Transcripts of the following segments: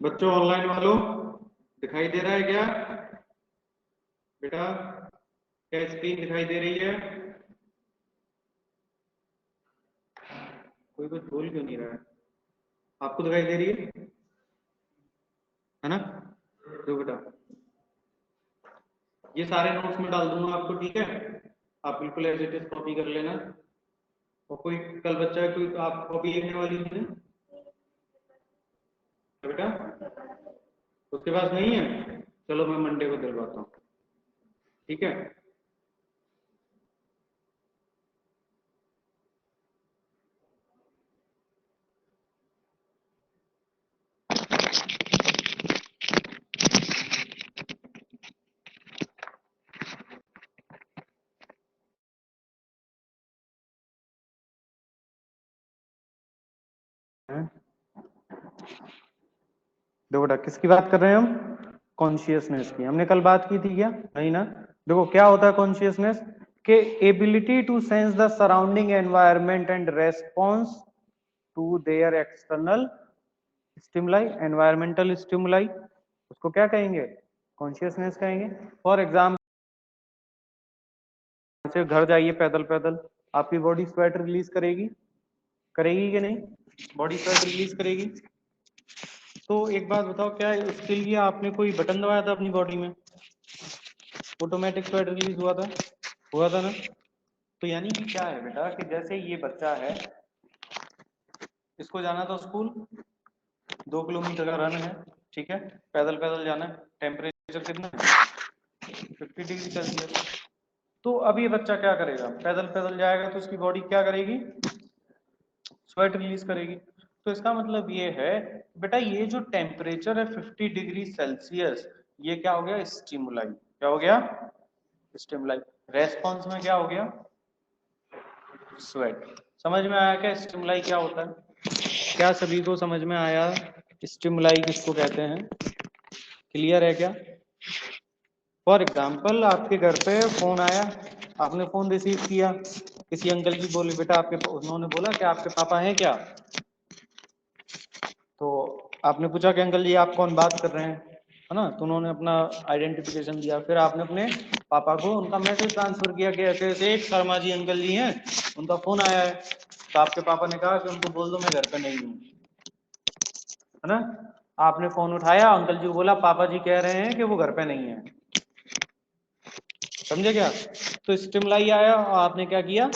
बच्चों ऑनलाइन वालों दिखाई दे रहा है क्या बेटा? क्या स्क्रीन दिखाई दे रही है? कोई कुछ बोल क्यों नहीं रहा है? आपको दिखाई दे रही है ना? तो बेटा ये सारे नोट्स में डाल दूंगा आपको, ठीक है? आप बिल्कुल एज इट इज कॉपी कर लेना। और कोई कल बच्चा है, कोई आप कॉपी लिखने वाली है बेटा? उसके पास नहीं है? चलो मैं मंडे को दिलवाता हूँ, ठीक है? देखो बेटा किसकी बात कर रहे हैं हम? कॉन्शियसनेस की। हमने कल बात की थी क्या? नहीं ना? देखो क्या होता है कॉन्शियसनेस के ability to sense the surrounding environment and response to their external stimuli, environmental stimuli, उसको क्या कहेंगे? कॉन्शियसनेस कहेंगे। फॉर एग्जाम्पल से घर जाइए पैदल पैदल, आपकी बॉडी स्वेट रिलीज करेगी, करेगी कि नहीं? बॉडी स्वेट रिलीज करेगी। तो एक बात बताओ, क्या उसके लिए आपने कोई बटन दबाया था अपनी बॉडी में? ऑटोमेटिक स्वेट रिलीज हुआ था ना? तो यानी कि क्या है बेटा कि जैसे ये बच्चा है, इसको जाना था स्कूल, 2 किलोमीटर का रन है, ठीक है? पैदल पैदल जाना है, टेम्परेचर कितना है? 50 डिग्री सेल्सियस। तो अब ये बच्चा क्या करेगा? पैदल पैदल जाएगा तो उसकी बॉडी क्या करेगी? स्वेट रिलीज करेगी। तो इसका मतलब ये है बेटा, ये जो टेम्परेचर है 50 डिग्री सेल्सियस, ये क्या हो गया? स्टिमुलाई। क्या हो गया? स्टिमुलाई। रेस्पॉन्स में क्या हो गया? स्वेट। समझ में आया क्या स्टिमुलाई क्या होता है? क्या सभी को समझ में आया स्टिमुलाई किसको कहते हैं? क्लियर है क्या? फॉर एग्जाम्पल आपके घर पे फोन आया, आपने फोन रिसीव किया, किसी अंकल जी बोले बेटा आपके, उन्होंने बोला कि आपके पापा हैं क्या? तो आपने पूछा कि अंकल जी आप कौन बात कर रहे हैं, है ना? तो उन्होंने अपना आइडेंटिफिकेशन दिया, फिर आपने अपने पापा को उनका मैसेज ट्रांसफर किया कि ऐसे ऐसे एक शर्मा जी अंकल जी हैं, उनका फोन आया है। तो आपके पापा ने कहा कि उनको बोल दो मैं घर पे नहीं हूँ, है ना? आपने फोन उठाया, अंकल जी को बोला पापा जी कह रहे हैं कि वो घर पे नहीं है। समझे क्या? तो स्टिमुलाई आया और आपने क्या किया?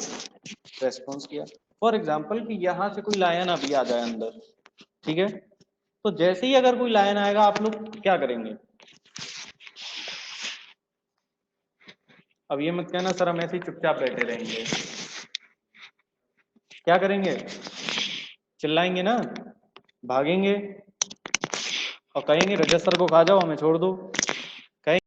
रेस्पॉन्स किया। फॉर एग्जाम्पल कि यहाँ से कोई लायन अभी आ जाए अंदर, ठीक है? तो जैसे ही अगर कोई लायन आएगा आप लोग क्या करेंगे? अब ये मत कहना सर हम ऐसे ही चुपचाप बैठे रहेंगे। क्या करेंगे? चिल्लाएंगे ना, भागेंगे और कहेंगे रजत सर को खा जाओ हमें छोड़ दो। कहेंगे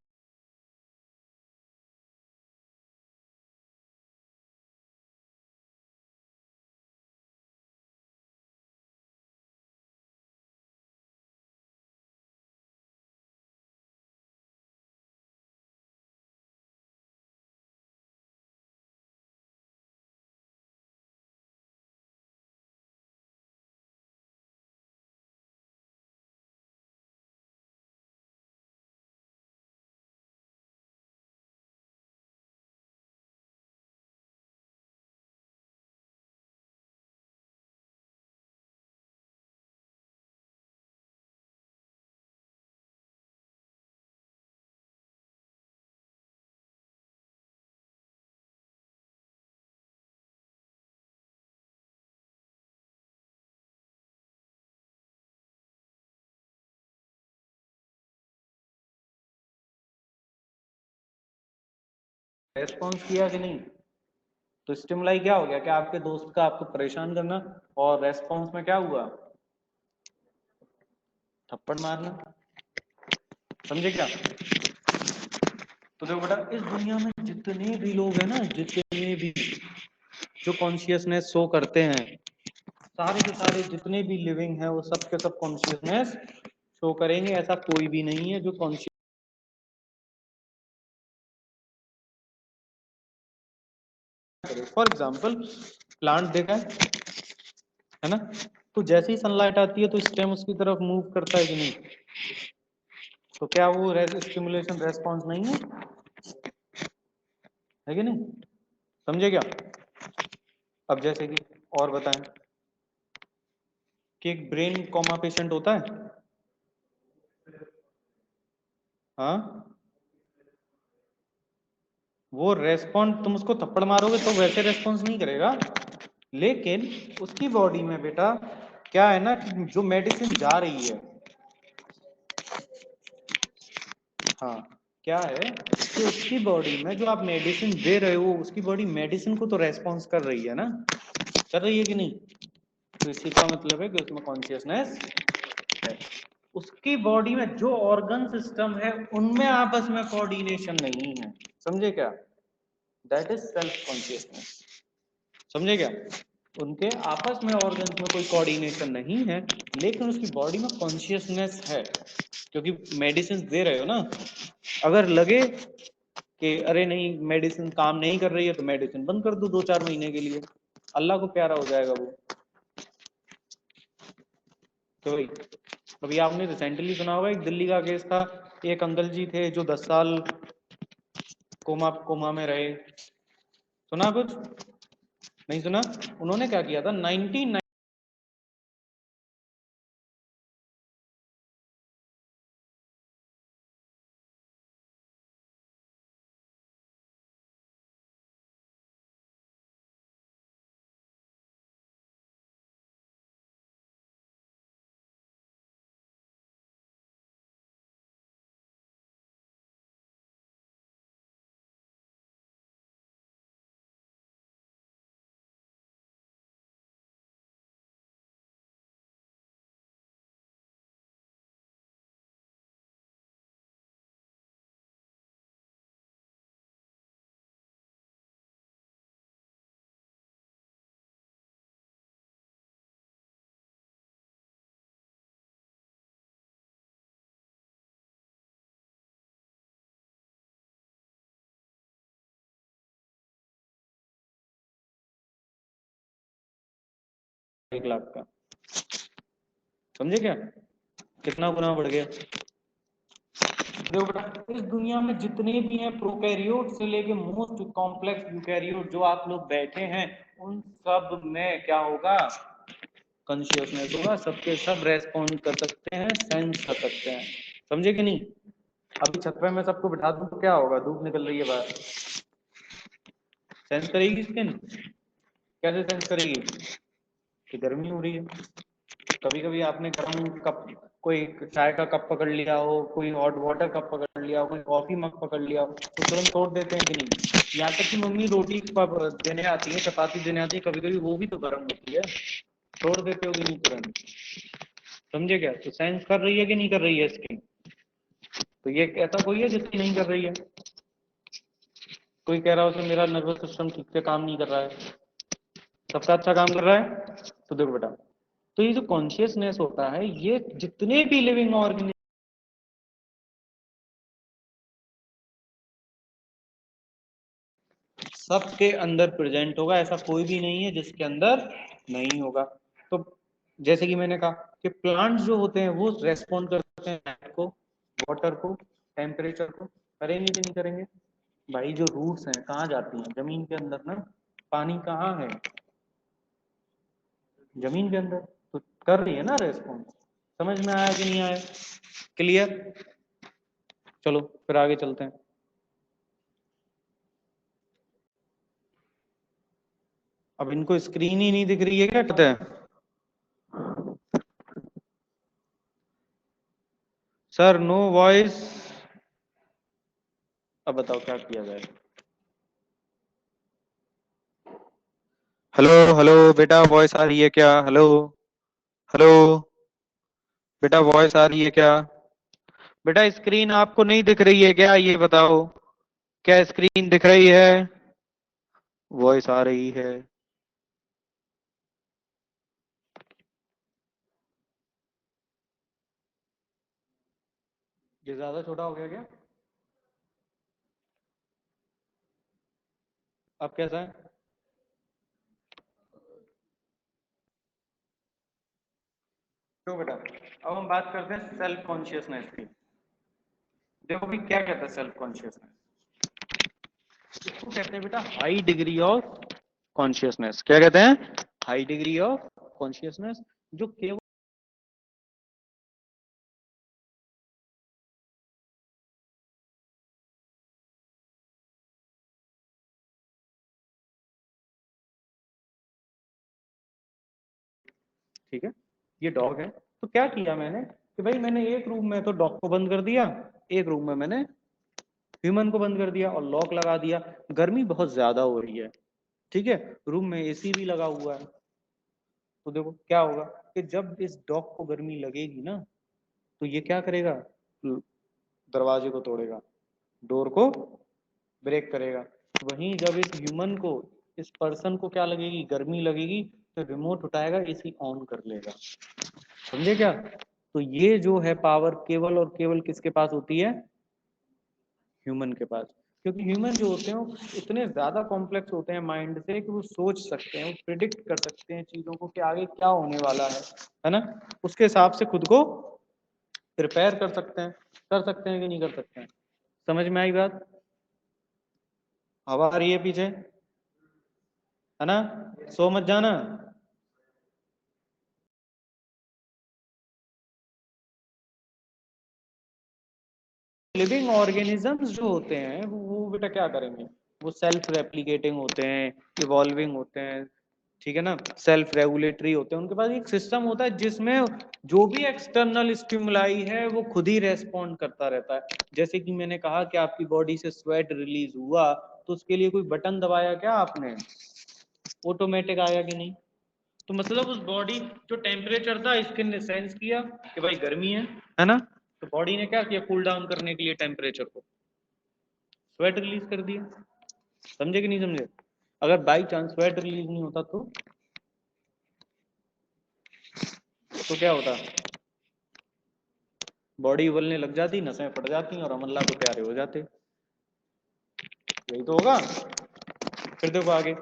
रेस्पॉन्स किया कि नहीं? तो स्टिमुलाई क्या हो गया? क्या आपके दोस्त का आपको परेशान करना, और रेस्पॉन्स में क्या हुआ? थप्पड़ मारना। समझे क्या? तो देखो बेटा इस दुनिया में जितने भी लोग हैं ना, जितने भी जो कॉन्शियसनेस शो करते हैं, सारे के सारे जितने भी लिविंग है वो सब के सब कॉन्शियसनेस शो करेंगे। ऐसा कोई भी नहीं है जो कॉन्शियस। फॉर एग्जाम्पल प्लांट देखा है ना? तो जैसे ही सनलाइट आती है तो स्टेम उसकी तरफ मूव करता है कि नहीं? तो क्या वो स्टिमुलेशन रेस्पॉन्स नहीं है कि नहीं? समझे क्या? अब जैसे कि और बताएं कि एक ब्रेन कॉमा पेशेंट होता है, हाँ, वो रेस्पॉन्ड, तुम उसको थप्पड़ मारोगे तो वैसे रेस्पॉन्स नहीं करेगा, लेकिन उसकी बॉडी में बेटा क्या है ना कि जो मेडिसिन जा रही है, हाँ, क्या है कि उसकी बॉडी में जो आप मेडिसिन दे रहे हो उसकी बॉडी मेडिसिन को तो रेस्पॉन्स कर रही है ना, कर रही है कि नहीं? तो इसी का मतलब है कि उसमें कॉन्शियसनेस है। उसकी बॉडी में जो ऑर्गन सिस्टम है उनमें आपस में कोऑर्डिनेशन नहीं है, समझे क्या? दैट इज सेल्फ कॉन्शियसनेस, समझे क्या? उनके आपस में ऑर्गन में कोई कोऑर्डिनेशन नहीं है, लेकिन उसकी बॉडी में कॉन्शियसनेस है, क्योंकि मेडिसिन दे रहे हो ना। अगर लगे कि अरे नहीं मेडिसिन काम नहीं कर रही है तो मेडिसिन बंद कर दो 2-4 महीने के लिए, अल्लाह को प्यारा हो जाएगा वो। तो भाई अभी आपने रिसेंटली सुना होगा एक दिल्ली का केस था, एक अंकल जी थे जो 10 साल कोमा कोमा में रहे, सुना कुछ? नहीं सुना? उन्होंने क्या किया था 19 1 लाख का, समझे क्या? कितना गुना बढ़ गया? देखो बेटा इस दुनिया में जितने भी हैं प्रोकैरियोट से लेके मोस्ट कॉम्प्लेक्स यूकैरियोट जो आप लोग बैठे हैं, उन सब में क्या होगा? कॉन्शियसनेस होगा, सबके सब रेस्पॉन्ड कर सकते हैं, सेंस कर सकते हैं, समझे कि नहीं? अभी छत पे मैं सबको बिठा दूं तो क्या होगा? धूप निकल रही है बाहर, सेंस करेगी स्किन? कैसे सेंस करेगी कि गर्मी हो रही है? कभी कभी आपने गर्म कप, कोई चाय का कप पकड़ लिया हो, कोई हॉट वाटर कप पकड़ लिया हो, कोई कॉफी मग पकड़ लिया हो, तो तुरंत तोड़ देते हैं कि नहीं? यहाँ तक कि मम्मी रोटी देने आती है, चपाती देने आती है, कभी कभी वो भी तो गर्म होती है, तोड़ देते हो कि नहीं तुरंत? समझे क्या? तो सेंस कर रही है कि नहीं कर रही है स्किन? तो ये ऐसा कोई है जिसकी नहीं कर रही है? कोई कह रहा हो कि मेरा नर्वस सिस्टम ठीक से काम नहीं कर रहा है, सबका अच्छा काम कर रहा है? तो देखो बेटा, तो ये जो कॉन्शियसनेस होता है ये जितने भी लिविंग ऑर्गेनिज्म सबके अंदर प्रेजेंट होगा, ऐसा कोई भी नहीं है जिसके अंदर नहीं होगा। तो जैसे कि मैंने कहा कि प्लांट्स जो होते हैं वो रेस्पॉन्ड करते हैं लाइट को, वाटर को, टेम्परेचर को, करेंगे कि नहीं करेंगे? भाई जो रूट्स हैं कहाँ जाती हैं? जमीन के अंदर ना। पानी कहाँ है? जमीन के अंदर। तो कर रही है ना रेस्पॉन्स। समझ में आया कि नहीं आया? क्लियर? चलो फिर आगे चलते हैं। अब इनको स्क्रीन ही नहीं दिख रही है क्या कहते हैं? Sir no voice. अब बताओ क्या किया जाए? हेलो हेलो बेटा, वॉइस आ रही है क्या? हेलो हेलो बेटा, वॉइस आ रही है क्या? बेटा स्क्रीन आपको नहीं दिख रही है क्या, ये बताओ? क्या स्क्रीन दिख रही है? वॉइस आ रही है? ये ज्यादा छोटा हो गया क्या? अब कैसा है? तो बेटा अब हम बात करते हैं सेल्फ कॉन्शियसनेस की। देखो भी क्या कहता है सेल्फ कॉन्शियसनेस, इसको कहते हैं बेटा हाई डिग्री ऑफ कॉन्शियसनेस। क्या कहते हैं? हाई डिग्री ऑफ कॉन्शियसनेस, जो केवल ठीक है, ये डॉग है। तो क्या किया मैंने कि भाई मैंने एक रूम में तो डॉग को बंद कर दिया, एक रूम में मैंने ह्यूमन को बंद कर दिया और लॉक लगा दिया। गर्मी बहुत ज्यादा हो रही है, ठीक है, रूम में एसी भी लगा हुआ है। तो देखो क्या होगा कि जब इस डॉग को गर्मी लगेगी ना, तो ये क्या करेगा, दरवाजे को तोड़ेगा, डोर को ब्रेक करेगा। वहीं जब इस ह्यूमन को, इस पर्सन को क्या लगेगी, गर्मी लगेगी, तो रिमोट उठाएगा, एसी ऑन कर लेगा। समझे क्या? तो ये जो है पावर केवल और केवल किसके पास होती है? ह्यूमन के पास। क्योंकि ह्यूमन जो होते हैं वो इतने ज्यादा कॉम्प्लेक्स होते हैं माइंड से कि वो सोच सकते हैं, वो प्रिडिक्ट कर सकते हैं चीजों को कि आगे क्या होने वाला है ना, उसके हिसाब से खुद को प्रिपेयर कर सकते हैं कि नहीं कर सकते हैं। समझ में आई बात? हवा आ रही है पीछे, है ना, सो मत जाना। लिविंग ऑर्गेनिजम्स जो होते हैं वो बेटा क्या करेंगे, वो सेल्फ रेप्लिकेटिंग होते हैं, इवॉल्विंग होते हैं, ठीक है ना, सेल्फ रेगुलेटरी होते हैं। उनके पास एक सिस्टम होता है जिसमें जो भी एक्सटर्नल स्टिमुलाई है वो खुद ही रेस्पॉन्ड करता रहता है। जैसे कि मैंने कहा कि आपकी बॉडी से स्वेट रिलीज हुआ, तो उसके लिए कोई बटन दबाया क्या आपने, ऑटोमेटिक आया कि नहीं? तो मतलब उस बॉडी जो टेम्परेचर था, स्किन ने सेंस किया कि भाई गर्मी है ना, तो बॉडी ने क्या किया, कूल डाउन करने के लिए टेम्परेचर को स्वेट रिलीज कर दिया। समझे कि नहीं समझे? अगर बाई चांस स्वेट रिलीज नहीं होता तो क्या होता, बॉडी उबलने लग जाती, नसें फट जाती और हम अल्लाह को प्यारे हो जाते। यही तो होगा। फिर देखो आगे,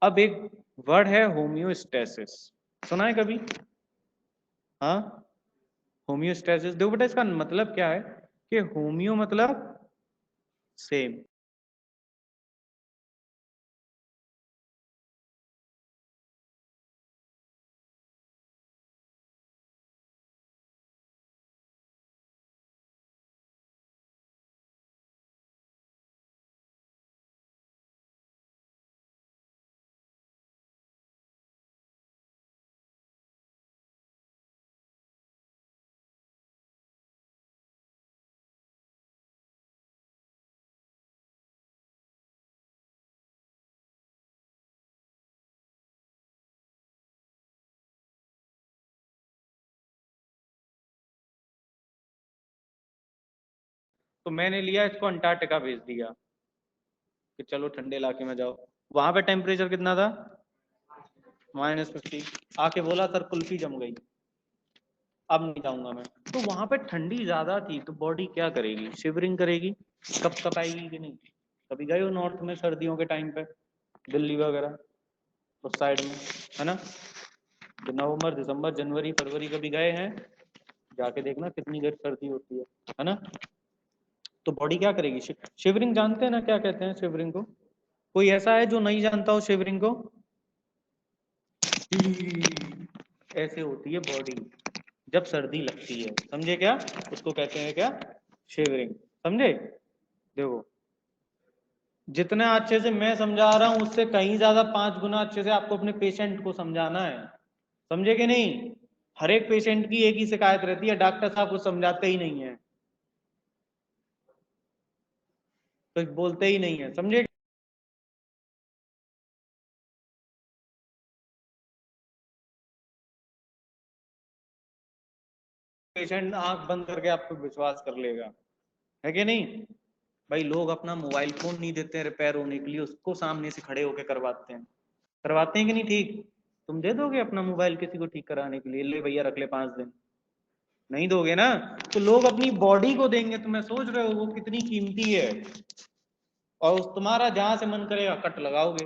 अब एक वर्ड है होम्योस्टेसिस, सुना है कभी? हाँ, होम्योस्टेसिस। देखो बेटा इसका मतलब क्या है कि होम्यो मतलब सेम, तो मैंने लिया इसको अंटार्कटिका भेज दिया कि चलो ठंडे इलाके में जाओ। वहां पे टेम्परेचर कितना था, -50। आके बोला सर कुल्फी जम गई, अब नहीं जाऊंगा मैं। तो वहां पे ठंडी ज्यादा थी, तो बॉडी क्या करेगी, शिवरिंग करेगी, कप कप आएगी कि नहीं? कभी गए हो नॉर्थ में सर्दियों के टाइम पे, दिल्ली वगैरह उस साइड में, है ना, तो नवंबर दिसंबर जनवरी फरवरी कभी गए हैं, जाके देखना कितनी देर सर्दी होती है ना। तो बॉडी क्या करेगी, शिवरिंग जानते हैं ना, क्या कहते हैं शिवरिंग को? कोई ऐसा है जो नहीं जानता हो शिवरिंग को? ऐसे होती है बॉडी जब सर्दी लगती है, समझे क्या? उसको कहते हैं क्या, शिवरिंग। समझे? देखो जितना अच्छे से मैं समझा रहा हूं उससे कहीं ज्यादा 5 गुना अच्छे से आपको अपने पेशेंट को समझाना है। समझे कि नहीं? हर एक पेशेंट की एक ही शिकायत रहती है, डॉक्टर साहब को समझाते ही नहीं है, तो बोलते ही नहीं है। समझे? पेशेंट आंख बंद करके आपको विश्वास कर लेगा, है कि नहीं? भाई लोग अपना मोबाइल फोन नहीं देते हैं रिपेयर होने के लिए, उसको सामने से खड़े होकर करवाते हैं कि नहीं? ठीक, तुम दे दोगे अपना मोबाइल किसी को ठीक कराने के लिए, ले भैया रख ले 5 दिन? नहीं दोगे ना। तो लोग अपनी बॉडी को देंगे, तुम्हें सोच रहे हो वो कितनी कीमती है, और उस तुम्हारा जहां से मन करेगा कट लगाओगे।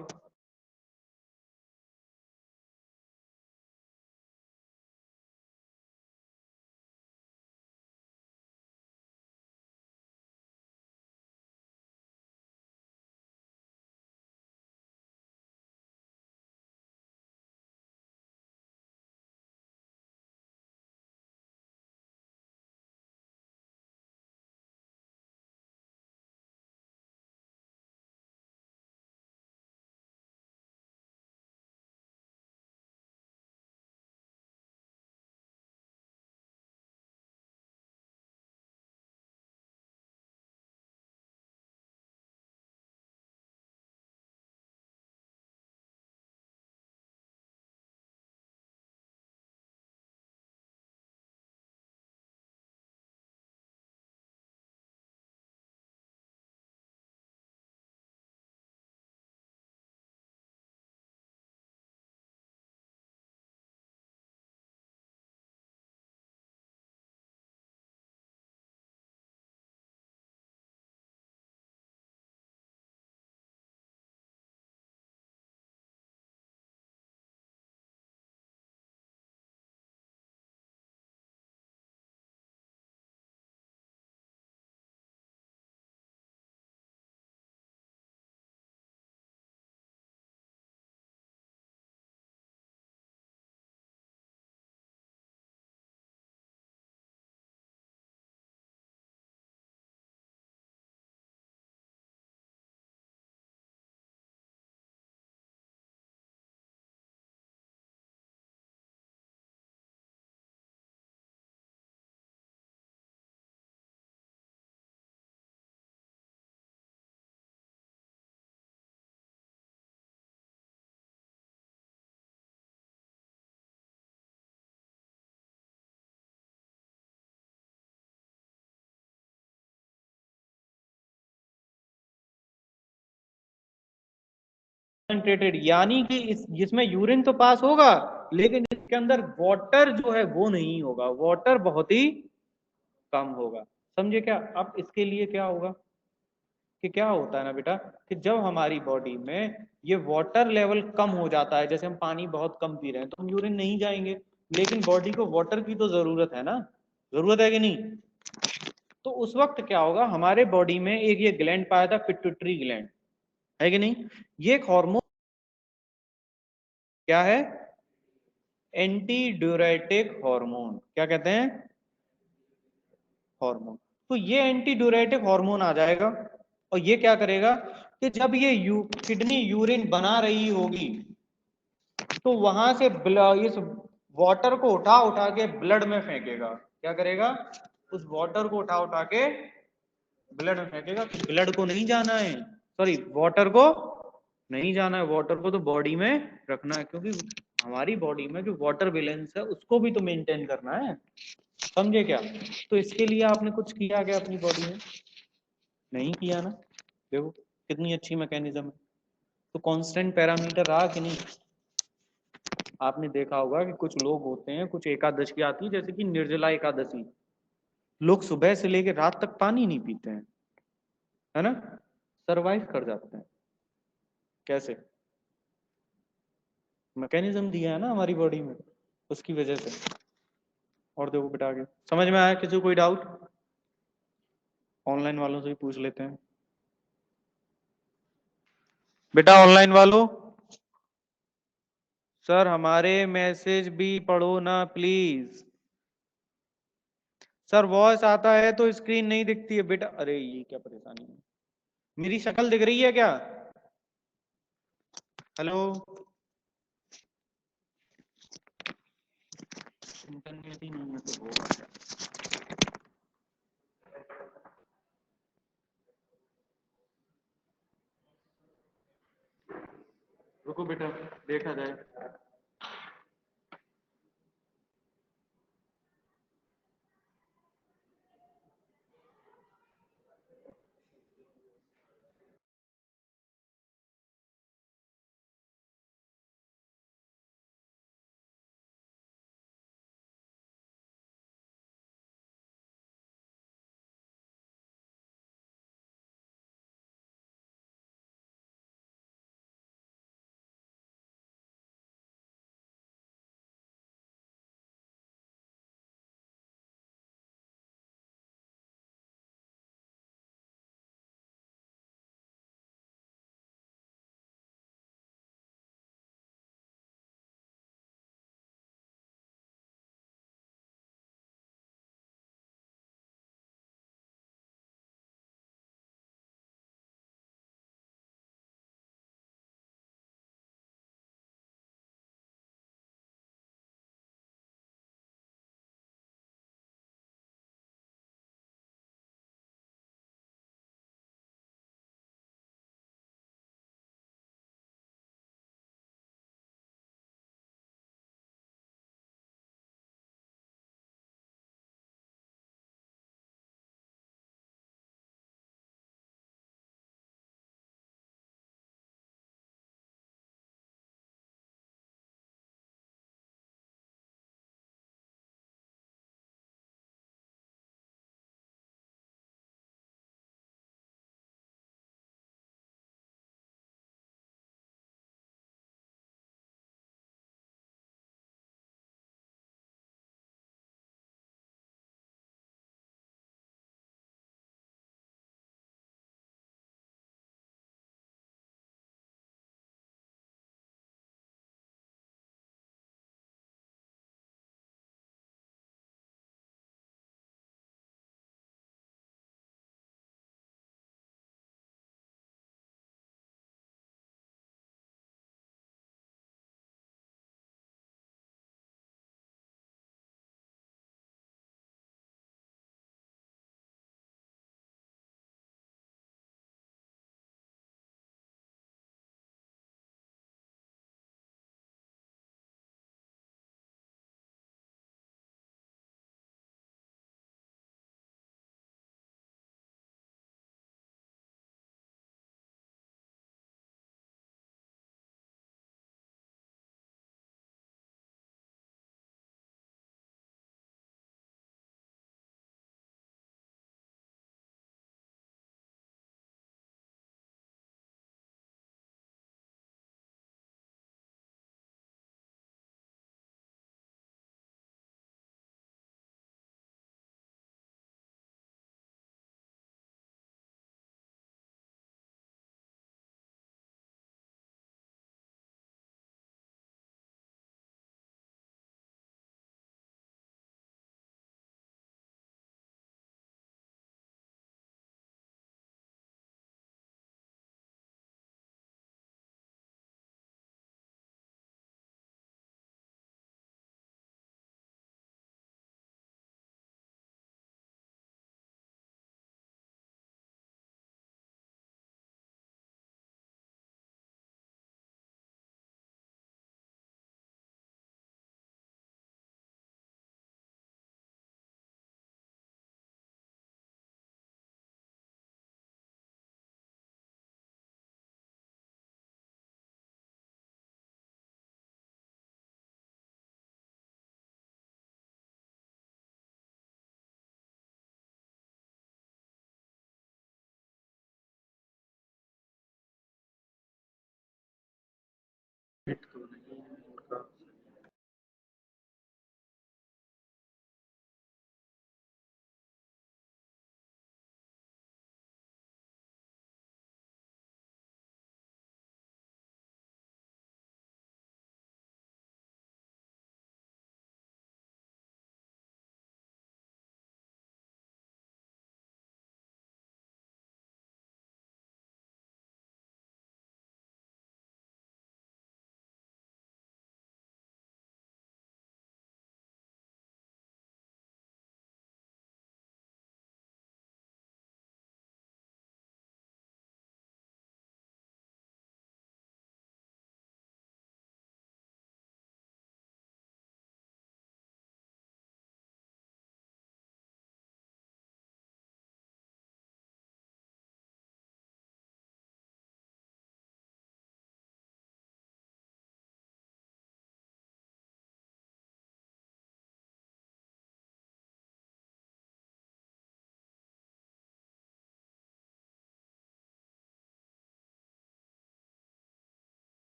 कंसंट्रेटेड, यानी कि इस जिसमें यूरिन तो पास होगा लेकिन इसके अंदर वाटर जो है वो नहीं होगा, वाटर बहुत ही कम होगा। समझे क्या? अब इसके लिए क्या होगा कि क्या होता है ना बेटा, कि जब हमारी बॉडी में ये वाटर लेवल कम हो जाता है, जैसे हम पानी बहुत कम पी रहे हैं तो हम यूरिन नहीं जाएंगे, लेकिन बॉडी को वाटर की तो जरूरत है ना, जरूरत है कि नहीं? तो उस वक्त क्या होगा, हमारे बॉडी में एक ये ग्लैंड पाया था, पिट्यूटरी ग्लैंड, है कि नहीं? ये एक हार्मोन क्या है? Anti diuretic hormone. क्या कहते हैं? हार्मोन। तो ये एंटी ड्यूरेटिक हार्मोन आ जाएगा और ये क्या करेगा कि जब ये किडनी यूरिन बना रही होगी तो वहां से इस वाटर को उठा उठा के ब्लड में फेंकेगा। क्या करेगा? उस वाटर को उठा उठा के ब्लड में फेंकेगा। तो ब्लड को नहीं जाना है, सॉरी वाटर को नहीं जाना है, वाटर को तो बॉडी में रखना है, क्योंकि हमारी बॉडी में जो वाटर बैलेंस है उसको भी तो मेंटेन करना है। समझे क्या? तो इसके लिए आपने कुछ किया क्या अपनी बॉडी में? नहीं किया ना। देखो कितनी अच्छी मैकेनिज्म है। तो कांस्टेंट पैरामीटर रहा कि नहीं? आपने देखा होगा कि कुछ लोग होते हैं, कुछ एकादशी आती है जैसे कि निर्जला एकादशी, लोग सुबह से लेकर रात तक पानी नहीं पीते हैं, है ना, सरवाइव कर जाते हैं। कैसे? मैकेनिज्म दिया है ना हमारी बॉडी में, उसकी वजह से। और देखो बेटा आगे समझ में आया? किसी को कोई डाउट? ऑनलाइन वालों से भी पूछ लेते हैं। बेटा ऑनलाइन वालों, सर हमारे मैसेज भी पढ़ो ना प्लीज। सर वॉइस आता है तो स्क्रीन नहीं दिखती है बेटा। अरे ये क्या परेशानी है, मेरी शक्ल दिख रही है क्या? हेलो, इंटरनेट ही नहीं है तो होगा क्या? रुको बेटा, देखा जाए।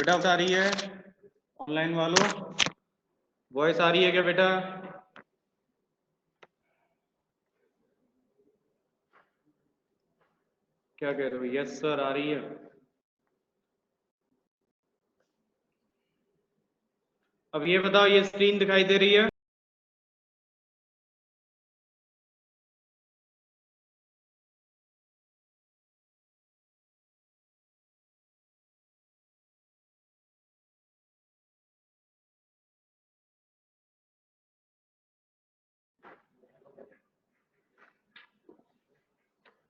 बेटा आ रही है ऑनलाइन वालों, वॉइस आ रही है क्या बेटा? क्या कह रहे हो? यस सर आ रही है। अब ये बताओ, ये स्क्रीन दिखाई दे रही है?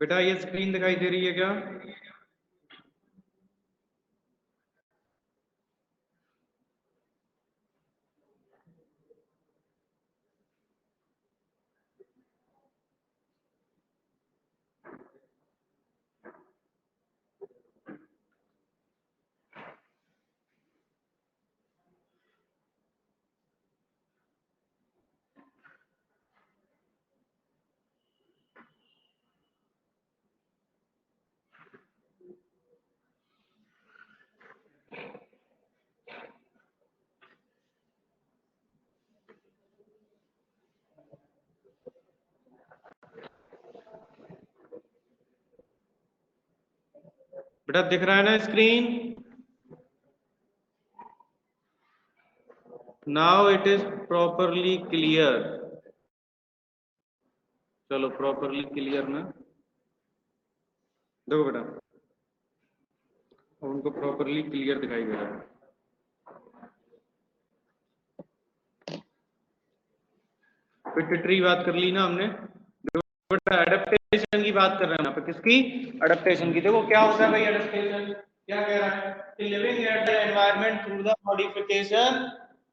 बेटा ये स्क्रीन दिखाई दे रही है क्या? बेटा दिख रहा है ना screen? Now it is properly clear. चलो प्रॉपरली क्लियर ना, देखो बेटा अब उनको प्रॉपरली क्लियर दिखाई दे रहा है। पिट्यूटरी बात कर ली ना हमने, बेटा एडेप्टेशन की बात कर रहे हैं यहाँ पे, किसकी? एडेप्टेशन की। देखो क्या होता है भाई एडेप्टेशन, क्या कह रहा है कि living at the environment through the modification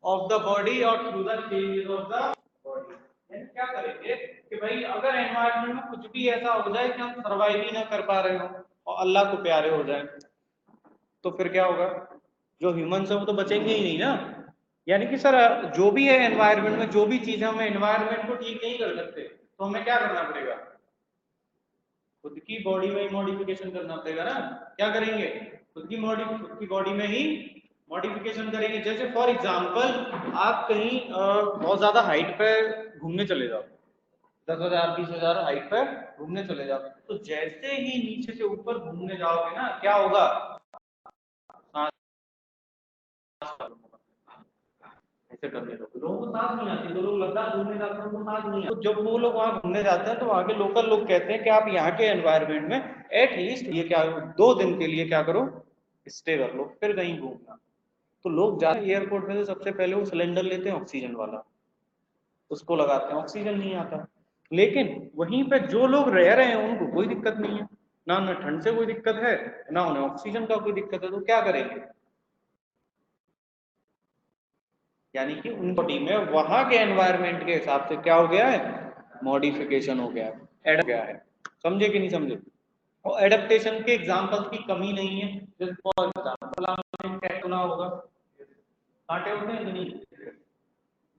of the body और through the changes of the body. यानी क्या करेंगे कि भाई अगर एनवायरनमेंट में कुछ भी ऐसा हो जाए कि हम सर्वाइव ही ना कर पा रहे हो और अल्लाह को प्यारे हो जाए, तो फिर क्या होगा? जो ह्यूमंस है वो तो बचेंगे ही नहीं ना। यानी कि सर जो भी है एनवायरनमेंट में, जो भी चीजें हम एनवायरनमेंट को ठीक नहीं कर सकते, तो हमें क्या करना पड़ेगा? खुद की बॉडी में ही मॉडिफिकेशन करना पड़ेगा ना। क्या करेंगे? खुद की बॉडी में ही मॉडिफिकेशन करेंगे। जैसे फॉर एग्जांपल आप कहीं बहुत ज्यादा हाइट पे घूमने चले जाओ, 10,000 20,000 हाइट पर घूमने चले जाओ, तो जैसे ही नीचे से ऊपर घूमने जाओगे ना, क्या होगा? ऐसे करने दो, लोगों को सांस नहीं आती, तो लोग लद्दाख घूमने जाते हैं, उनको सांस नहीं आती। तो जब वो लोग वहां घूमने जाते हैं तो वहां के लोकल लोग कहते हैं कि आप यहाँ के एनवायरनमेंट में एटलीस्ट ये क्या 2 दिन के लिए क्या करो, स्टे कर लो, फिर कहीं घूमना। तो लोग जाते हैं एयरपोर्ट में, तो सबसे पहले वो सिलेंडर लेते हैं ऑक्सीजन वाला, उसको लगाते हैं, ऑक्सीजन नहीं आता। लेकिन वहीं पे जो लोग रह रहे हैं उनको कोई दिक्कत नहीं है, ना उन्हें ठंड से कोई दिक्कत है, ना उन्हें ऑक्सीजन का कोई दिक्कत है, तो क्या करेंगे? यानी कि उन बॉडी में वहां के एनवायरनमेंट के हिसाब से क्या हो गया है? मॉडिफिकेशन हो गया है, एड गया है। समझे कि नहीं समझे? और एडेप्टेशन के एग्जांपल्स की कमी नहीं है। जैसे फॉर एग्जांपल आपने कैट सुना होगा, कांटे होते हैं कि नहीं?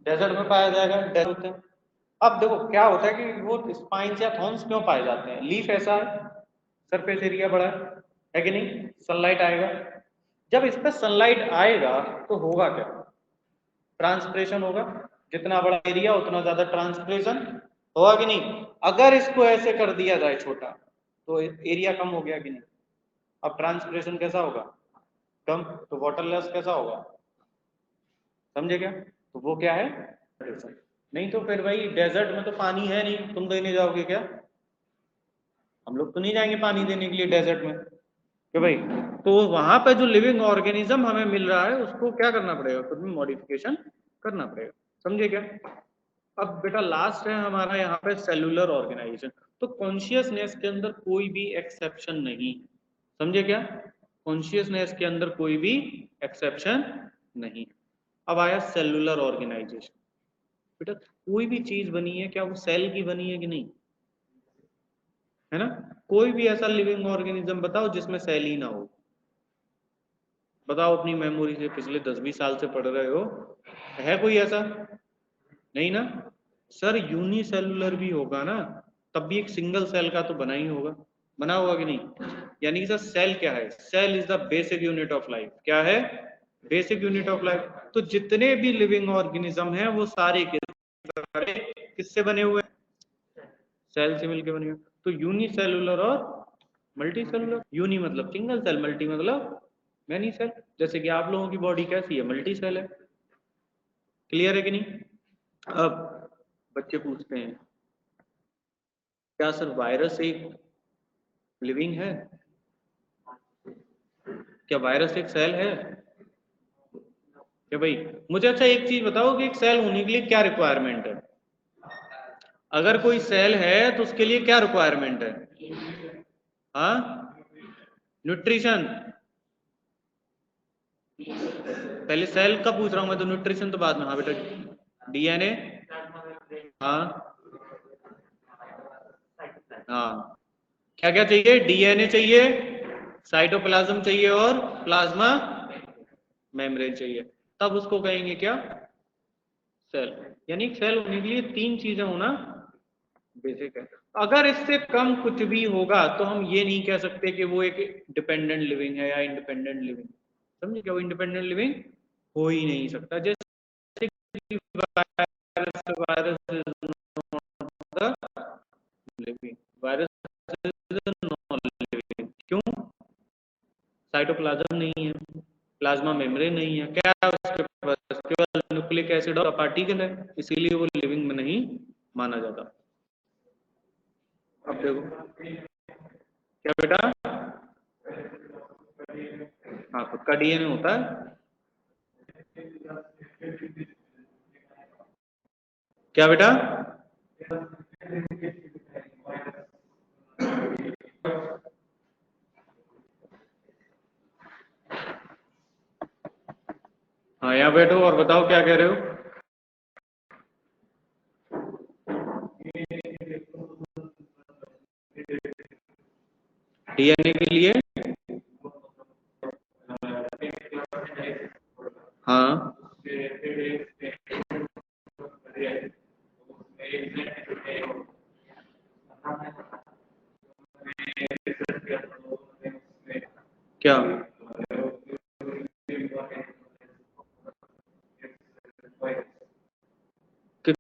डेजर्ट में पाया जाएगा, डेजर्ट होते हैं। अब देखो क्या होता है कि वो स्पाइन्स या थॉर्न्स क्यों पाए जाते हैं? लीफ ऐसा है, सरफेस एरिया बड़ा है कि नहीं? सनलाइट आएगा, जब इस पर सनलाइट आएगा तो होगा क्या? ट्रांसपिरेशन होगा। जितना बड़ा एरिया उतना ज्यादा ट्रांसपिरेशन होगा कि नहीं? अगर इसको ऐसे कर दिया जाए छोटा, तो एरिया कम हो गया कि नहीं? अब ट्रांसपिरेशन कैसा होगा? कम। तो वाटर लॉस कैसा होगा? समझे क्या? तो वो क्या है? नहीं तो फिर भाई डेजर्ट में तो पानी है नहीं, तुम देने जाओगे क्या? हम लोग तो नहीं जाएंगे पानी देने के लिए डेजर्ट में कि भाई। तो वहां पे जो लिविंग ऑर्गेनिज्म हमें मिल रहा है उसको क्या करना पड़ेगा? खुद में मॉडिफिकेशन करना पड़ेगा। समझे क्या? अब बेटा लास्ट है हमारा यहाँ पे सेलुलर ऑर्गेनाइजेशन। तो कॉन्शियसनेस के अंदर कोई भी एक्सेप्शन नहीं। समझे क्या? कॉन्शियसनेस के अंदर कोई भी एक्सेप्शन नहीं। अब आया सेलुलर ऑर्गेनाइजेशन। बेटा कोई भी चीज बनी है क्या वो सेल की बनी है कि नहीं? है ना? कोई भी ऐसा लिविंग ऑर्गेनिज्म बताओ जिसमें सेल ही ना हो। बताओ अपनी मेमोरी से, पिछले 10-20 साल से पढ़ रहे हो, है कोई ऐसा? नहीं ना। सर यूनिसेलुलर भी होगा ना, तब भी एक सिंगल सेल का तो बना ही होगा, बना होगा कि नहीं? यानी कि सर सेल क्या है? Cell is the basic unit of life. क्या है? Basic unit of life. तो जितने भी लिविंग ऑर्गेनिज्म हैं वो सारे के सारे किससे बने हुए हैं? सेल से मिलकर बने हुए। तो यूनिसेलुलर और मल्टी सेलुलर। यूनि मतलब सिंगल सेल, मल्टी मतलब मैनी सेल। जैसे कि आप लोगों की बॉडी कैसी है? मल्टी सेल है। क्लियर है कि नहीं? अब बच्चे पूछते हैं क्या सर वायरस एक लिविंग है? क्या वायरस एक सेल है? क्या भाई मुझे अच्छा एक चीज बताओ कि एक सेल होने के लिए क्या रिक्वायरमेंट है? अगर कोई सेल है तो उसके लिए क्या रिक्वायरमेंट है? हाँ, न्यूट्रिशन। पहले सेल का पूछ रहा हूं मैं, तो न्यूट्रिशन तो बाद में। हाँ बेटा, डीएनए। हाँ हाँ, क्या क्या चाहिए? डीएनए चाहिए, साइटोप्लाज्म चाहिए और प्लाज्मा मेम्ब्रेन चाहिए। तब उसको कहेंगे क्या? सेल। यानी सेल होने के लिए तीन चीजें होना बेसिक है। अगर इससे कम कुछ भी होगा तो हम ये नहीं कह सकते कि वो एक डिपेंडेंट लिविंग है या इंडिपेंडेंट लिविंग। समझे? क्या वो इंडिपेंडेंट लिविंग हो ही नहीं सकता। जैसे virus, virus living, virus non living. क्यों? साइटोप्लाज्म नहीं है, प्लाज्मा मेम्ब्रेन नहीं है, क्या है उसके पास? केवल न्यूक्लिक एसिड और पार्टिकल है, इसीलिए वो लिविंग में नहीं माना जाता। अब देखो क्या बेटा, हाँ खुद का डीएनए होता है। क्या बेटा? हाँ यहाँ बैठो और बताओ क्या कह रहे हो? डीएनए के लिए हाँ क्या कि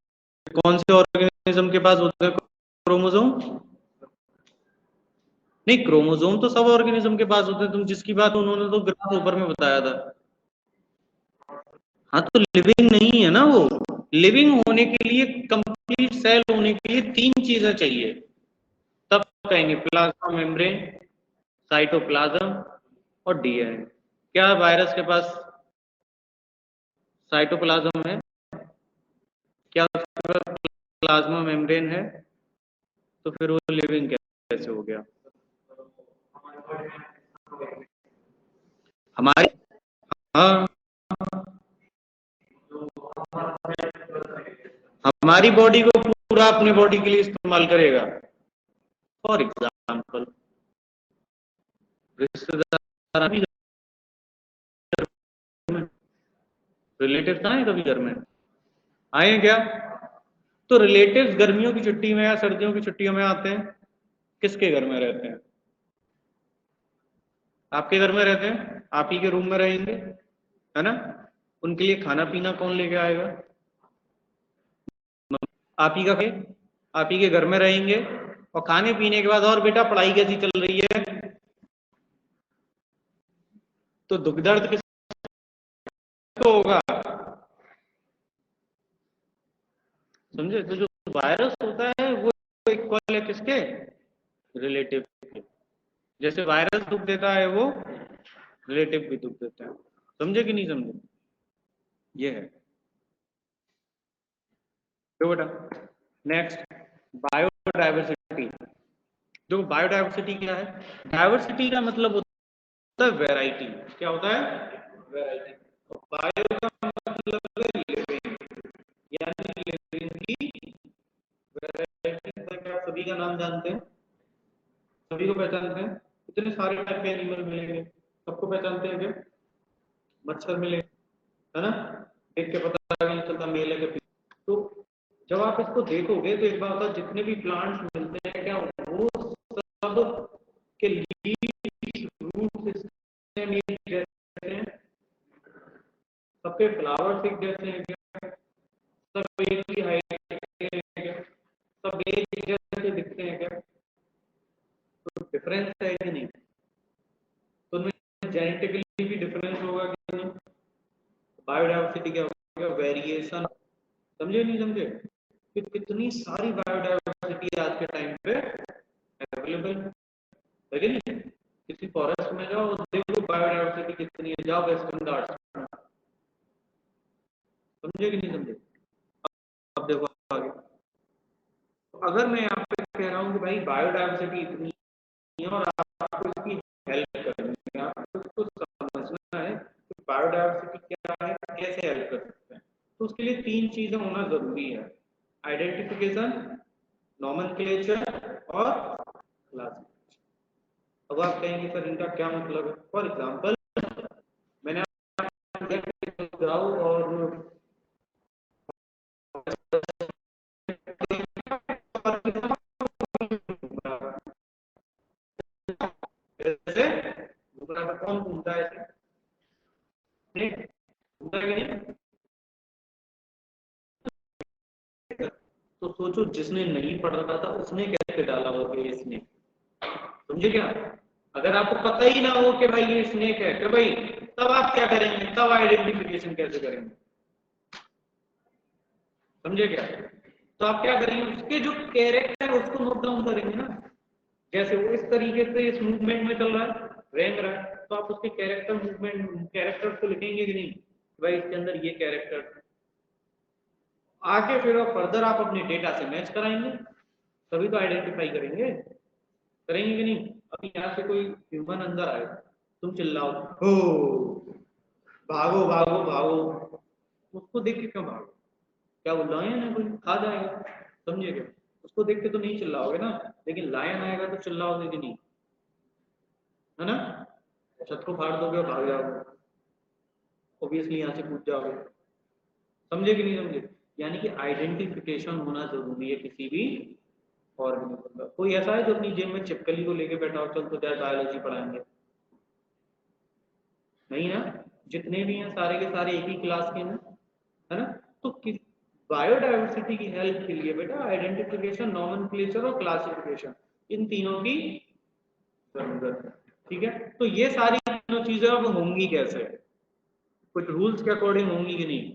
कौन से ऑर्गेनिज्म के पास होता है क्रोमोसोम? नहीं, क्रोमोसोम तो सब ऑर्गेनिज्म के पास होते हैं। तुम जिसकी बात, उन्होंने तो ग्राफ ऊपर में बताया था। हाँ तो लिविंग नहीं है ना वो। लिविंग होने के लिए, कंप्लीट सेल होने के लिए तीन चीजें चाहिए। तब कहेंगे प्लाज्मा मेम्ब्रेन, साइटोप्लाज्म और डीएनए। क्या वायरस के पास साइटोप्लाज्म है? क्या उसके पास प्लाज्मा मेम्ब्रेन है? तो फिर वो लिविंग कैसे हो गया? हमारी, हाँ, हमारी बॉडी को पूरा अपने बॉडी के लिए इस्तेमाल करेगा। फॉर एग्जाम्पल रिश्तेदार भी, रिलेटिव कहाँ है कभी घर में आए हैं क्या? तो रिलेटिव्स गर्मियों की छुट्टी में या सर्दियों की छुट्टियों में आते हैं, किसके घर में रहते हैं? आपके घर में रहते हैं, आप ही के रूम में रहेंगे, है ना? उनके लिए खाना पीना कौन लेके आएगा? आप ही का के, आप ही के घर में रहेंगे। और खाने पीने के बाद, और बेटा पढ़ाई कैसी चल रही है? तो दुख दर्द किसको होगा? समझे? तो जो वायरस होता है वो इक्वल है किसके? रिलेटिव के। जैसे वायरस दुख देता है, वो रिलेटिव भी दुख देता है। समझे कि नहीं समझे? ये है। तो बेटा नेक्स्ट, बायोडाइवर्सिटी। देखो बायोडाइवर्सिटी क्या है? डाइवर्सिटी का मतलब होता है वैरायटी। क्या होता है? वैरायटी। बायो का मतलब है लिविंग, यानी लिविंग की वैरायटी। क्या सभी का नाम जानते हैं? सभी को पहचानते हैं? इतने सारे टाइप के एनिमल मिलेंगे, सबको पहचानते हैं क्या? मच्छर मिले, है ना? देख के पता नहीं चलता मेल है कि फीमेल। तो जब आप इसको देखोगे तो एक बात होता है, जितने भी प्लांट्स मिलते हैं क्या वो सब के लीव्स, रूट सिस्टम, ये जैसे हैं, सबके फ्लावर्स एक जैसे हैं क्या? सब एक ही हाइट के हैं क्या? सब एक जैसे दिखते हैं क्या? तो डिफरेंस है कि नहीं? तो उनमें जेनेटिकली भी डिफरेंस होगा कि नहीं? बायोडाइवर्सिटी क्या होगा? वेरिएशन। समझे नहीं समझे कि कितनी सारी बायोडाइवर्सिटी आज के टाइम पे अवेलेबल है कि नहीं? किसी फॉरेस्ट में जाओ और देखो बायोडाइवर्सिटी कितनी है, जाओ वेस्टर्न घाट्स, समझे कि नहीं समझे? अब देखो आगे, तो अगर मैं यहाँ पे कह रहा हूँ कि भाई बायोडाइवर्सिटी इतनी है और आपको इसकी हेल्प करनी है, आपको इसको समझना है कि बायोडाइवर्सिटी क्या है, कैसे हेल्प कर सकते हैं, तो उसके लिए 3 चीजें होना जरूरी है: आइडेंटिफिकेशन, नॉमेनक्लेचर और क्लासिफिकेशन। अब आप कहेंगे सर इनका क्या मतलब है? फॉर एग्जाम्पल मैंने जाओ और जैसे कौन घूमता है ऐसे? नहीं घूमता है कि नहीं? तो सोचो जिसने नहीं पढ़ रखा था उसने कैसे डाला होगा ये स्नेक? समझे क्या? अगर आपको पता ही ना हो कि भाई ये स्नेक है, कि भाई तब आप क्या करेंगे? तब आइडेंटिफिकेशन कैसे करेंगे? समझे क्या? तो आप क्या करेंगे? उसके जो कैरेक्टर है उसको नोट डाउन करेंगे ना। जैसे वो इस तरीके से इस मूवमेंट में चल रहा है, रेंग रहा है, तो आप उसके कैरेक्टर मूवमेंट कैरेक्टर को लिखेंगे कि नहीं? भाई इसके अंदर ये कैरेक्टर। आगे फिर फर्दर आप अपने डेटा से मैच कराएंगे, तभी तो आइडेंटिफाई करेंगे। करेंगे कि नहीं? अभी यहाँ से कोई ह्यूमन अंदर आए, तुम चिल्लाओ हो, भागो भागो भागो, उसको देख के क्यों भागो? क्या वो लायन है, कोई खा जाएगा? समझे क्या? उसको देख के तो नहीं चिल्लाओगे ना, लेकिन लायन आएगा तो चिल्लाओगे कि नहीं? है ना? छत को फाड़ दोगे और भाग जाओगे, ऑब्वियसली यहाँ से कूद जाओगे। समझे कि नहीं समझे? यानी कि आइडेंटिफिकेशन होना जरूरी है किसी भी ऑर्गेनिज्म का। कोई ऐसा है जो अपनी जेब में छिपकली को लेके बैठा हो, चल तो क्या बायोलॉजी पढ़ाएंगे? नहीं ना, जितने भी हैं सारे के सारे एक ही क्लास के हैं, है ना? तो बायोडाइवर्सिटी की हेल्प के लिए बेटा आइडेंटिफिकेशन, नॉमेनक्लेचर और क्लासिफिकेशन, इन तीनों की जरूरत है। ठीक है, तो ये सारी तीनों चीजें अब होंगी कैसे? कुछ रूल्स के अकॉर्डिंग होंगी कि नहीं?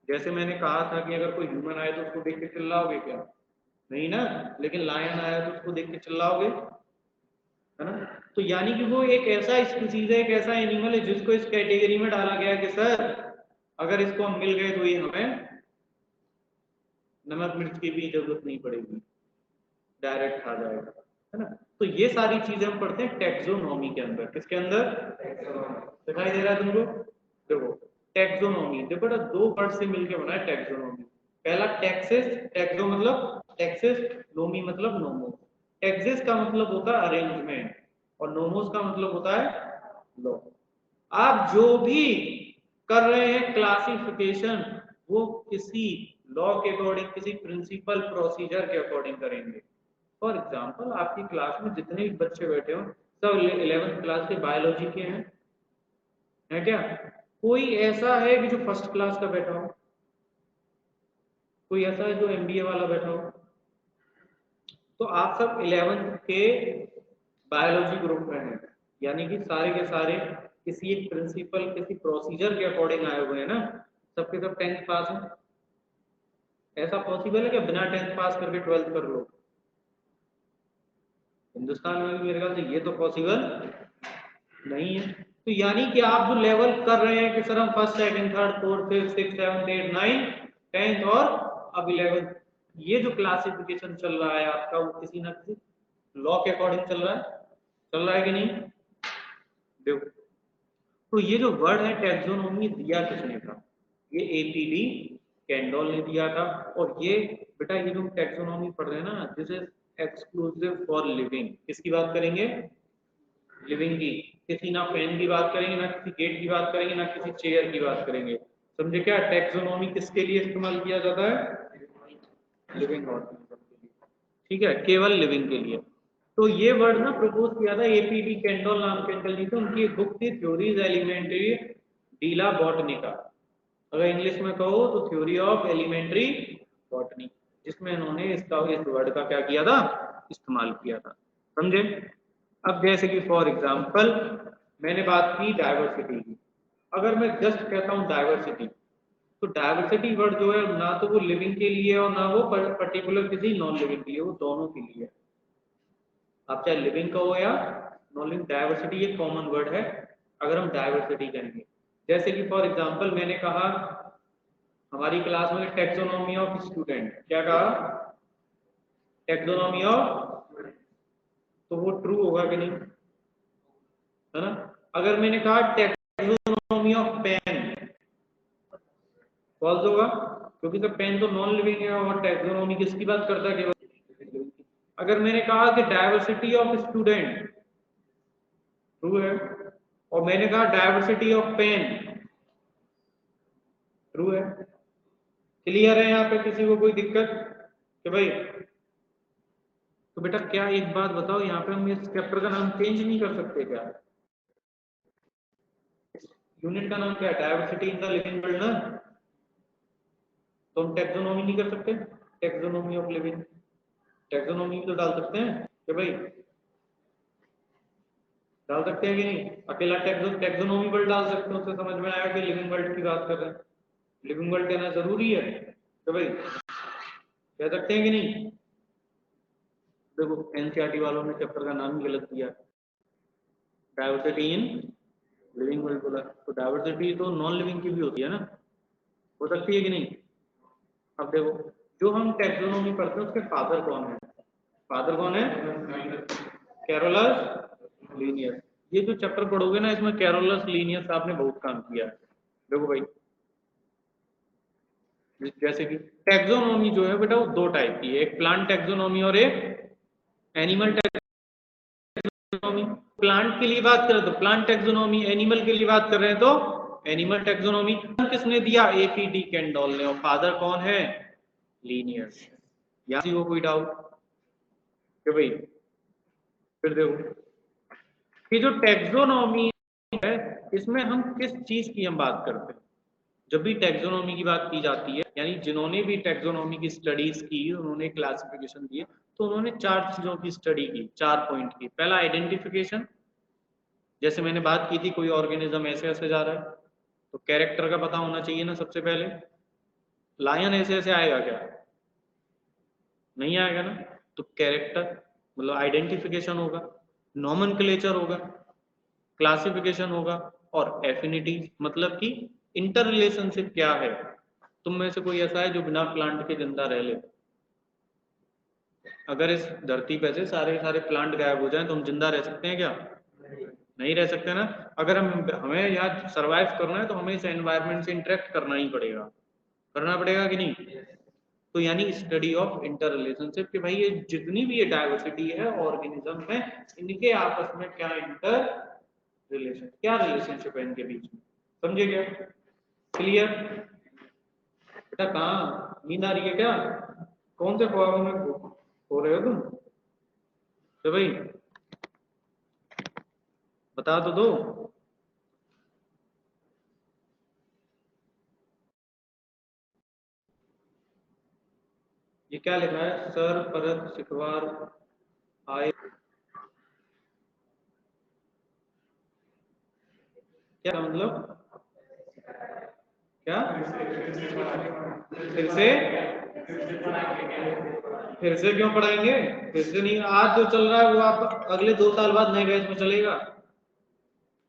जैसे मैंने कहा था कि अगर कोई ह्यूमन आए तो उसको देख के चिल्लाओगे क्या? नहीं ना, लेकिन लायन आया तो उसको देख के चिल्लाओगे, है ना? तो यानी कि वो एक ऐसा स्पीसीज है, एक ऐसा एनिमल है जिसको इस कैटेगरी में डाला गया कि सर अगर इसको हम मिल गए तो ये हमें नमक मिर्च की भी जरूरत नहीं पड़ेगी, डायरेक्ट खा जाएगा, है ना? तो ये सारी चीजें हम पढ़ते हैं टेक्सोनॉमी के अंदर। किसके अंदर? दिखाई दे रहा है तुमको? देखो टेक्सोनॉमी, देखो बेटा 2 वर्ड से मिलकर बना है टेक्सोनॉमी। पहला टेक्सिस, टेक्सो मतलब टेक्सिस, नोमी मतलब नोमो। टेक्सिस का मतलब होता है अरेंजमेंट और नोमोस का मतलब होता है लॉ। आप जो भी कर रहे हैं क्लासिफिकेशन, वो किसी लॉ के अकॉर्डिंग, किसी प्रिंसिपल प्रोसीजर के अकॉर्डिंग करेंगे। फॉर एग्जाम्पल आपकी क्लास में जितने भी बच्चे बैठे हो सब 11th क्लास के बायोलॉजी के हैं, है क्या? कोई ऐसा है कि जो फर्स्ट क्लास का बैठा हो? कोई ऐसा है जो एमबीए वाला बैठा हो? तो आप सब 11th के बायोलॉजी ग्रुप में हैं, यानी कि सारे के सारे किसी एक प्रिंसिपल, किसी प्रोसीजर के अकॉर्डिंग आए हुए हैं ना। सबके सब 10th पास हैं? ऐसा पॉसिबल है कि बिना 10th पास करके 12th कर लो? हिंदुस्तान में भी मेरे ख्याल से ये तो पॉसिबल नहीं है। तो यानी कि आप जो लेवल कर रहे हैं कि सर हम first, second, third, fourth, fifth, six, seventh, eight, nine, 10th और अब 11th, ये जो क्लासिफिकेशन चल रहा है आपका वो किसी ना किसी लॉ के अकॉर्डिंग चल रहा है कि नहीं? देखो, तो ये जो वर्ड है टेक्सोनोमी दिया किसने था? ये एपीडी कैंडोल ने दिया था। और ये बेटा ये जो टेक्सोनोमी पढ़ रहे हैं ना, this is exclusive for living. किसकी बात करेंगे? लिविंग की। किसी ना फैन की बात करेंगे, ना किसी गेट की बात करेंगे, ना किसी चेयर की बात करेंगे। समझे क्या? टेक्सोनोमी किसके लिए इस्तेमाल किया जाता है? लिविंग ऑर्गेनिज्म के लिए। ठीक है, केवल लिविंग के लिए। तो ये वर्ड ना प्रपोज किया था एपीडी कैंडोल नाम के अंकल जी थे, उनकी एक बुक थी थ्योरीज एलिमेंट्री डीला बॉटनिका। अगर इंग्लिश में कहो तो थ्योरी ऑफ एलिमेंट्री बॉटनी, जिसमें इन्होंने इसका इस वर्ड का क्या किया था, इस्तेमाल किया था। समझे? अब जैसे कि फॉर एग्जांपल मैंने बात की डाइवर्सिटी की, अगर मैं जस्ट कहता हूँ डाइवर्सिटी, तो डाइवर्सिटी वर्ड जो है ना तो वो लिविंग के लिए और ना वो पर्टिकुलर किसी नॉन लिविंग के लिए, वो दोनों के लिए। आप चाहे लिविंग कहो या नॉन लिविंग, डाइवर्सिटी एक कॉमन वर्ड है अगर हम डाइवर्सिटी कहेंगे। जैसे कि फॉर एग्जांपल मैंने कहा हमारी क्लास में टेक्सोनॉमी ऑफ स्टूडेंट, क्या कहा, टेक्सोनॉमी ऑफ, तो वो ट्रू होगा कि नहीं, है ना? अगर मैंने कहा टेक्सोनॉमी ऑफ पेन, फॉल्स होगा, क्योंकि तो पेन तो नॉन लिविंग है और टेक्सोनॉमी किसकी बात करता है, केवल। अगर मैंने कहा कि डाइवर्सिटी ऑफ स्टूडेंट, ट्रू है, और मैंने कहा डाइवर्सिटी ऑफ पेन, ट्रू है। क्लियर है यहाँ पे किसी को कोई दिक्कत कि भाई? तो बेटा क्या एक बात बताओ, यहाँ पे हम इस चैप्टर का नाम चेंज नहीं कर सकते क्या? यूनिट का नाम क्या है, diversity in the living world ना, तो हम टेक्सोनॉमी नहीं कर सकते, टेक्सोनॉमी ऑफ लिविंग, टेक्सोनॉमी तो डाल सकते हैं कि भाई, डाल सकते हैं कि नहीं? अकेला टेक्सोनॉमी वर्ड डाल सकते हैं, उससे समझ में आया कि लिविंग वर्ल्ड की बात कर रहे हैं। लिविंग वर्ल्ड कहना जरूरी है तो भाई कह सकते हैं कि नहीं? देखो एनसीईआरटी वालों ने चैप्टर का नाम ही गलत दिया, डाइवर्सिटी इन लिविंग वर्ल्ड बोला, तो डाइवर्सिटी तो नॉन लिविंग की भी होती है ना, हो सकती है कि नहीं? अब देखो जो हम टेक्सोनॉमी पढ़ते हैं उसके फादर कौन है, फादर कौन है, कैरोलस लीनियस। ये जो चैप्टर पढ़ोगे ना इसमें कैरोलस लीनियस आपने बहुत काम किया है। देखो भाई जैसे कि टेक्सोनॉमी जो है बेटा वो दो टाइप की है, एक प्लांट टेक्सोनॉमी और एक एनिमल टेक्सोनॉमी। प्लांट के लिए बात करें तो प्लांट टेक्सोनॉमी, एनिमल के लिए बात कर रहे हैं तो एनिमल टेक्सोनॉमी। किसने दिया, एपीडी कैंडोल ने, और फादर कौन है, लीनियस। या किसी को कोई डाउट कि भाई? फिर देखो ये जो टैक्सोनॉमी है इसमें हम किस चीज की हम बात करते हैं, जब भी टैक्सोनॉमी की बात की जाती है, यानी जिन्होंने भी टैक्सोनॉमी की स्टडीज की, उन्होंने क्लासिफिकेशन दिए, तो उन्होंने चार चीजों की स्टडी की, चार पॉइंट की। पहला आइडेंटिफिकेशन, जैसे मैंने बात की थी कोई ऑर्गेनिज्म ऐसे ऐसे जा रहा है तो कैरेक्टर का पता होना चाहिए ना सबसे पहले। लायन ऐसे ऐसे आएगा क्या, नहीं आएगा ना, तो कैरेक्टर मतलब आइडेंटिफिकेशन होगा, नॉमेनक्लेचर होगा, क्लासिफिकेशन होगा, और एफिनिटी मतलब कि इंटर रिलेशनशिप क्या है। तुम में से कोई ऐसा है जो बिना प्लांट के जिंदा रह ले? अगर इस धरती पे से सारे सारे प्लांट गायब हो जाएं तो हम जिंदा रह सकते हैं क्या? नहीं रह सकते ना। अगर हमें यहाँ सरवाइव करना है तो हमें इस एनवायरनमेंट से इंटरेक्ट करना ही पड़ेगा, करना पड़ेगा कि नहीं? तो यानी स्टडी ऑफ इंटर रिलेशनशिप कि भाई ये जितनी भी ये डाइवर्सिटी है ऑर्गेनिज्म में, इनके आपस में क्या इंटर रिलेशन, क्या रिलेशनशिप है इनके बीच में। समझे क्या? क्लियर? बेटा कहाँ नींद आ रही है क्या? कौन से ख्वाबों में हो रहे हो तुम? तो भाई बता तो दो। ये क्या लिखा है, सर परत सिखवार आए, क्या मतलब, क्या फिर से क्यों पढ़ाएंगे? फिर से नहीं, आज जो चल रहा है वो आप अगले 2 साल बाद नए बैच में चलेगा।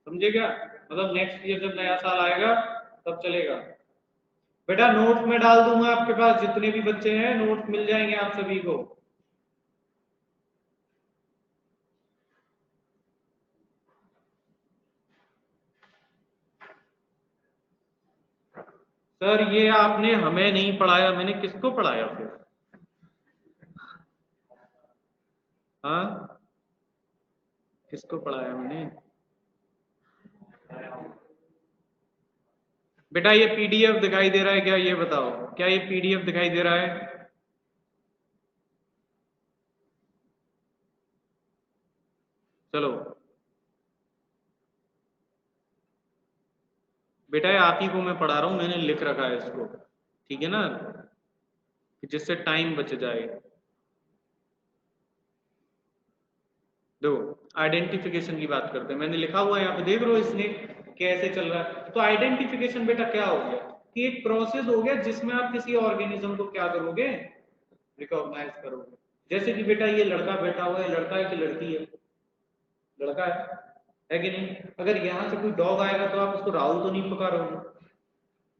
समझे क्या? मतलब नेक्स्ट ईयर जब नया साल आएगा तब चलेगा। बेटा नोट्स में डाल दूंगा आपके पास, जितने भी बच्चे हैं नोट्स मिल जाएंगे आप सभी को। सर ये आपने हमें नहीं पढ़ाया, मैंने किसको पढ़ाया फिर? हाँ किसको पढ़ाया मैंने? बेटा ये पीडीएफ दिखाई दे रहा है क्या, ये बताओ, क्या ये पीडीएफ दिखाई दे रहा है? चलो बेटा ये आप ही को मैं पढ़ा रहा हूँ, मैंने लिख रखा है इसको, ठीक है ना, जिससे टाइम बच जाए। देखो आइडेंटिफिकेशन की बात करते हैं, मैंने लिखा हुआ है यहाँ पे, देख रहे हो स्नेक कैसे चल रहा है। तो आइडेंटिफिकेशन बेटा क्या हो गया कि एक प्रोसेस हो गया जिसमें आप किसी ऑर्गेनिज्म को क्या करोगे, रिकॉग्नाइज करोगे। जैसे कि बेटा ये लड़का बैठा हुआ है, लड़का है कि लड़की है, लड़का है कि नहीं। अगर यहाँ से कोई डॉग आएगा तो आप उसको राहुल तो नहीं पुकारोगे,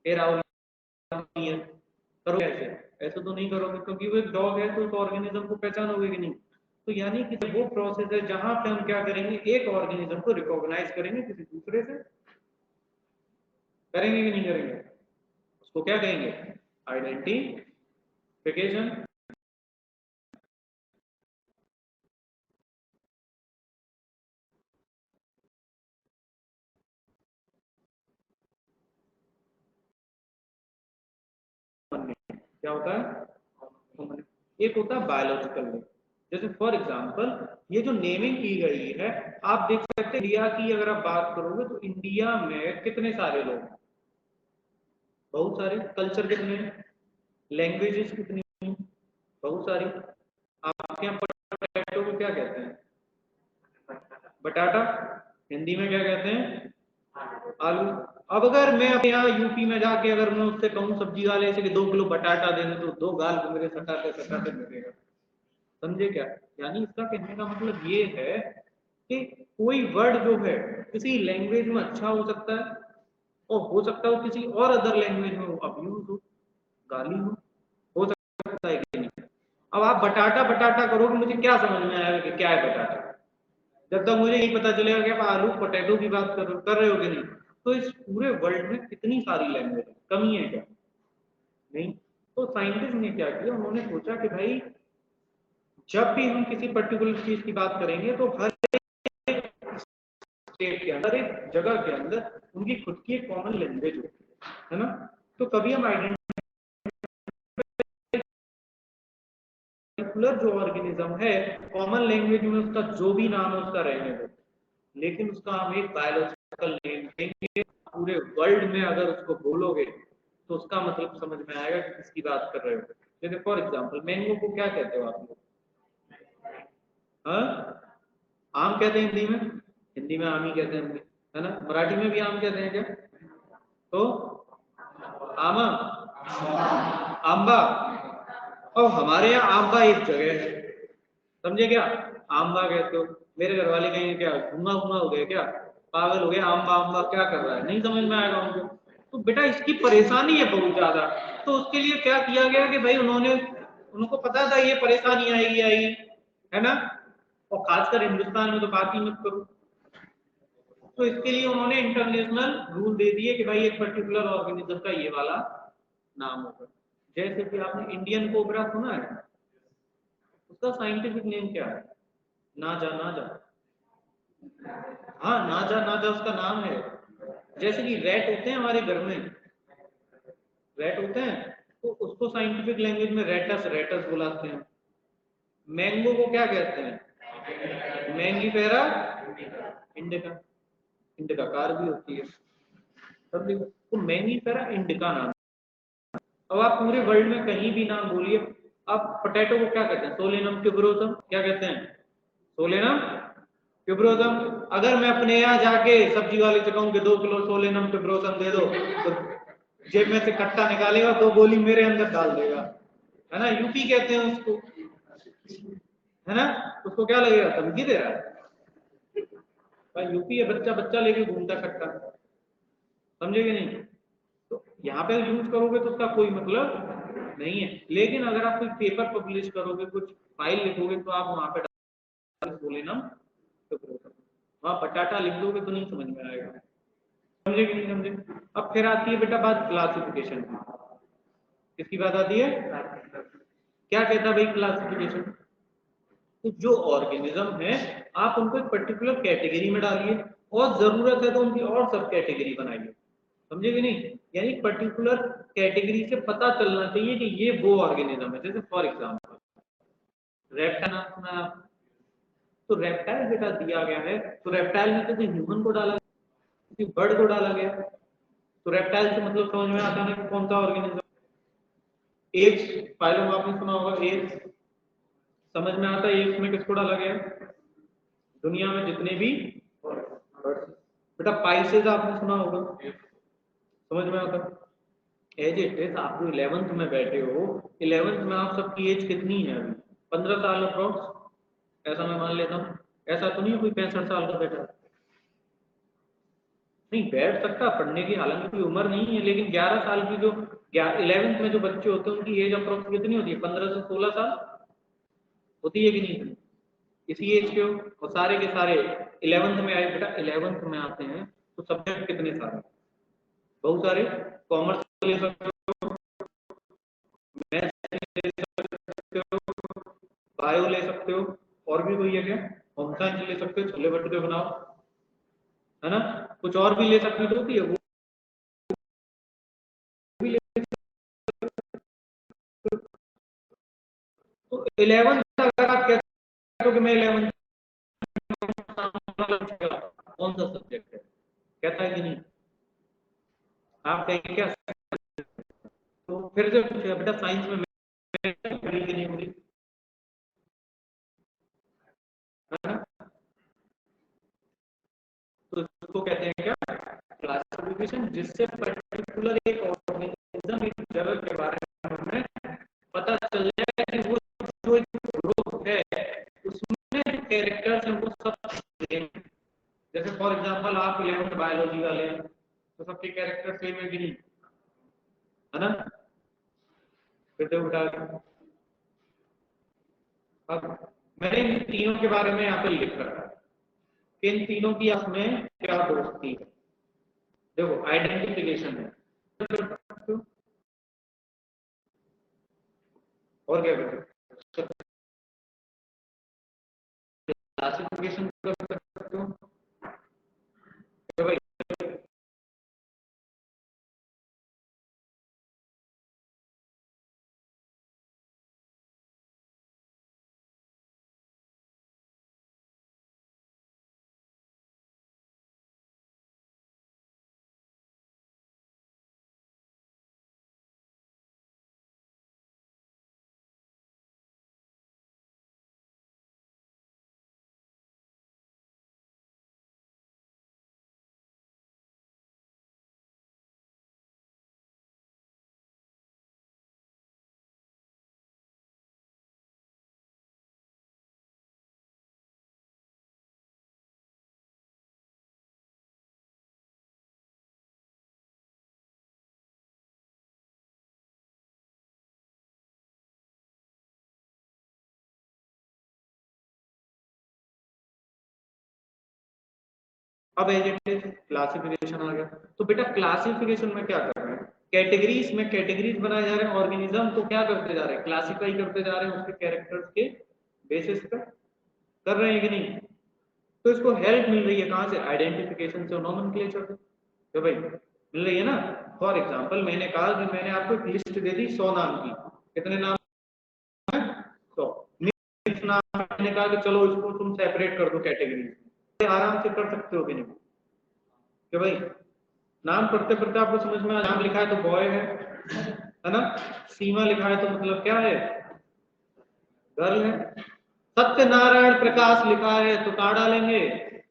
ए राहुल नहीं है, करोगे ऐसे? ऐसे तो नहीं करोगे, क्योंकि वो एक डॉग है तो उस ऑर्गेनिज्म को पहचानोगे कि नहीं। तो यानी कि वो प्रोसेस है जहां पे हम क्या करेंगे, एक ऑर्गेनिज्म को रिकॉग्नाइज करेंगे किसी दूसरे से, करेंगे कि नहीं करेंगे, उसको क्या कहेंगे, आइडेंटिफिकेशन। क्या होता है, एक होता है बायोलॉजिकल नेम। जैसे फॉर एग्जांपल ये जो नेमिंग की गई है, आप देख सकते हैं इंडिया की अगर आप बात करोगे तो इंडिया में कितने सारे लोग हैं, बहुत सारे। कल्चर कितने हैं, लैंग्वेजेस कितनी हैं, बहुत सारी। आपके यहाँ पोटैटो को क्या कहते हैं, बटाटा, हिंदी में क्या कहते हैं, आलू। अब अगर मैं अपने यहाँ यूपी में जाके अगर मैं उससे कहूँ सब्जी वाले से कि 2 किलो बटाटा देने, तो 2 गाल को मेरे सटाते सटाते मिलेगा, समझे क्या। यानी इसका कहने का मतलब ये है कि कोई वर्ड जो है किसी लैंग्वेज में अच्छा हो सकता है, और हो सकता है वो किसी और अदर लैंग्वेज में वो अब्यूज हो, गाली हो सकता है कि नहीं। अब आप बटाटा बटाटा करोगे, मुझे क्या समझ में आएगा कि क्या है बटाटा, जब तक मुझे नहीं पता चलेगा कि आप आलू पोटैटो की बात कर रहे हो कि नहीं। तो इस पूरे वर्ल्ड में कितनी सारी लैंग्वेज है, कमी है क्या, नहीं। तो साइंटिस्ट ने क्या किया, उन्होंने सोचा कि भाई जब भी हम किसी पर्टिकुलर चीज की बात करेंगे तो हर स्टेट के अंदर, एक जगह के अंदर उनकी खुद की एक कॉमन लैंग्वेज होती है ना। तो कभी हम पर्टिकुलर जो ऑर्गेनिज्म है, कॉमन लैंग्वेज में उसका जो भी नाम है उसका रहने दो, लेकिन उसका हम एक बायोलॉजिकल नेम देंगे। पूरे वर्ल्ड में अगर उसको बोलोगे तो उसका मतलब समझ में आएगा कि किसकी बात कर रहे हो। जैसे फॉर एग्जांपल मैंगो को क्या कहते हो आप लोग, हाँ? आम कहते हैं हिंदी में, हिंदी में आम ही कहते हैं, है ना। मराठी में भी आम कहते हैं क्या, तो आमा, आंबा। और हमारे यहाँ आंबा एक जगह है, समझे क्या, आंबा कहते हो। मेरे घर वाले कहेंगे क्या घुमा घुमा हो गया क्या, पागल हो गया, आंबा आंबा क्या कर रहा है, नहीं समझ में आएगा उनको। तो बेटा इसकी परेशानी है बहुत ज्यादा। तो उसके लिए क्या किया गया कि भाई उन्होंने, उनको पता था ये परेशानी आएगी आएगी, है ना। और खासकर हिंदुस्तान में तो बात ही मत करो। तो इसके लिए उन्होंने इंटरनेशनल रूल दे दिए कि भाई एक पर्टिकुलर ऑर्गेनिज्म का ये वाला नाम होगा। जैसे कि आपने इंडियन कोबरा सुना है, उसका साइंटिफिक नेम क्या है, नाजा नाजा। हाँ नाजा नाजा उसका नाम है। जैसे कि रैट होते हैं हमारे घर में, रैट होते हैं, तो उसको साइंटिफिक लैंग्वेज में रेटस रेटस बुलाते हैं। मैंगो को क्या कहते हैं, मैंगीफेरा इंडिका, इंडिका कार भी होती है, सब देखो। तो मैंगीफेरा इंडिका नाम। अब आप पूरे वर्ल्ड में कहीं भी नाम बोलिए। आप पोटैटो को क्या कहते हैं, सोलेनम ट्यूबरोसम, क्या कहते हैं, सोलेनम ट्यूबरोसम। अगर मैं अपने यहाँ जाके सब्जी वाले से कहूँ कि 2 किलो सोलेनम ट्यूबरोसम दे दो, तो जेब में से कट्टा निकालेगा, 2 गोली मेरे अंदर डाल देगा, है ना। यूपी कहते हैं उसको, है ना। उसको क्या लगेगा, धमकी दे रहा है भाई, यूपी है, बच्चा बच्चा लेके घूमता कट्टा, समझे कि नहीं। तो यहाँ पे यूज करोगे तो उसका कोई मतलब नहीं है। लेकिन अगर आप कोई पेपर पब्लिश करोगे, कुछ फाइल लिखोगे, तो आप वहां पे बोले ना, तो वहां बटाटा लिख दोगे तो नहीं समझ में आएगा, समझे कि नहीं समझे। अब फिर आती है बेटा बात क्लासिफिकेशन की। किसकी बात आती है, क्या कहता है भाई क्लासिफिकेशन, तो जो ऑर्गेनिज्म है आप उनको एक पर्टिकुलर कैटेगरी में डालिए, और जरूरत है तो उनकी और सब कैटेगरी बनाइए, समझे कि नहीं। यानी पर्टिकुलर कैटेगरी से पता चलना चाहिए कि ये वो ऑर्गेनिज्म है। जैसे फॉर एग्जांपल रेप्टाइल नाम सुना है आपने? तो रेप्टाइल बेटा दिया गया है, तो रेप्टाइल में किसी ह्यूमन को डाला, किसी बर्ड को डाला गया, तो रेप्टाइल से मतलब समझ में आता है कि कौन सा ऑर्गेनिज्म। एप्स, फाइलम आपने सुना होगा, एप्स समझ में आता है। एप्स में किसको डाला गया? दुनिया में जितने भी बेटा पाइसेस आपने सुना होगा, समझ में आता है। एज इट इज आप 11th में बैठे हो, 11th में आप सबकी एज कितनी है? अभी 15 साल अप्रोक्स, ऐसा मैं मान लेता हूँ। ऐसा तो नहीं कोई 65 साल का बैठा नहीं बैठ सकता पढ़ने की, हालांकि कोई उम्र नहीं है, लेकिन 11 साल की जो 11th में जो बच्चे होते हैं उनकी एज अप्रोक्स कितनी होती है? 15 से 16 साल होती है कि नहीं? इसी एज के हो, और सारे के सारे 11th में आए। बेटा 11th में आते हैं तो सब्जेक्ट कितने सारे? बहुत सारे। कॉमर्स ले सकते हो, मैथ्स ले सकते हो, बायो ले सकते हो, और भी कोई है क्या? होम साइंस ले सकते हो, छोले भटूरे बनाओ, है ना। कुछ और भी ले सकते हो होती है वो भी ले सकते हो। तो 11th अगर आप कहते हो कि मैं 11th कौन सा सब्जेक्ट है, कहता है कि नहीं? आप कहेंगे क्या? तो फिर से पूछेगा बेटा साइंस में मैथ की नहीं होगी, है ना। तो इसको कहते हैं क्या? क्लासिफिकेशन, जिससे पर्टिकुलर एक ऑर्गेनिज्म, एक जगह के बारे में हमें पता चल जाए कि वो जो ग्रुप है उसमें कैरेक्टर्स हैं वो सब सेम। जैसे फॉर एग्जांपल आप 11th बायोलॉजी वाले हैं तो सबके कैरेक्टर सेम है कि नहीं, है ना। फिर तो उठा, अब मैंने इन तीनों के बारे में यहाँ पे लिख रखा है कि इन तीनों की आपस में क्या दोस्ती है। देखो आइडेंटिफिकेशन है, और क्या करते हो? क्लासिफिकेशन कर सकते हो कि भाई अब एज इट इज क्लासिफिकेशन आ गया। तो बेटा क्लासिफिकेशन में क्या कर रहे हैं? कैटेगरीज में कैटेगरीज बनाए जा रहे हैं, ऑर्गेनिज्म को क्या करते जा रहे हैं? क्लासिफाई करते जा रहे हैं उसके कैरेक्टर्स के बेसिस पे, कर रहे हैं कि नहीं? तो इसको हेल्प मिल रही है कहाँ से? आइडेंटिफिकेशन से, नोमेनक्लेचर से। तो भाई मिल रही है ना। फॉर एग्जांपल मैंने कहा कि मैंने आपको एक लिस्ट दे दी 100 नाम की, कितने नाम है? 100 नाम। मैंने कहा कि चलो इसको तुम सेपरेट कर दो कैटेगरी, आराम से कर सकते हो कि नहीं? कि भाई नाम पढ़ते पढ़ते आपको समझ में नाम लिखा है तो बॉय है ना। सीमा लिखा है तो मतलब क्या है? गर्ल है। सत्यनारायण प्रकाश लिखा है तो कहाँ डालेंगे?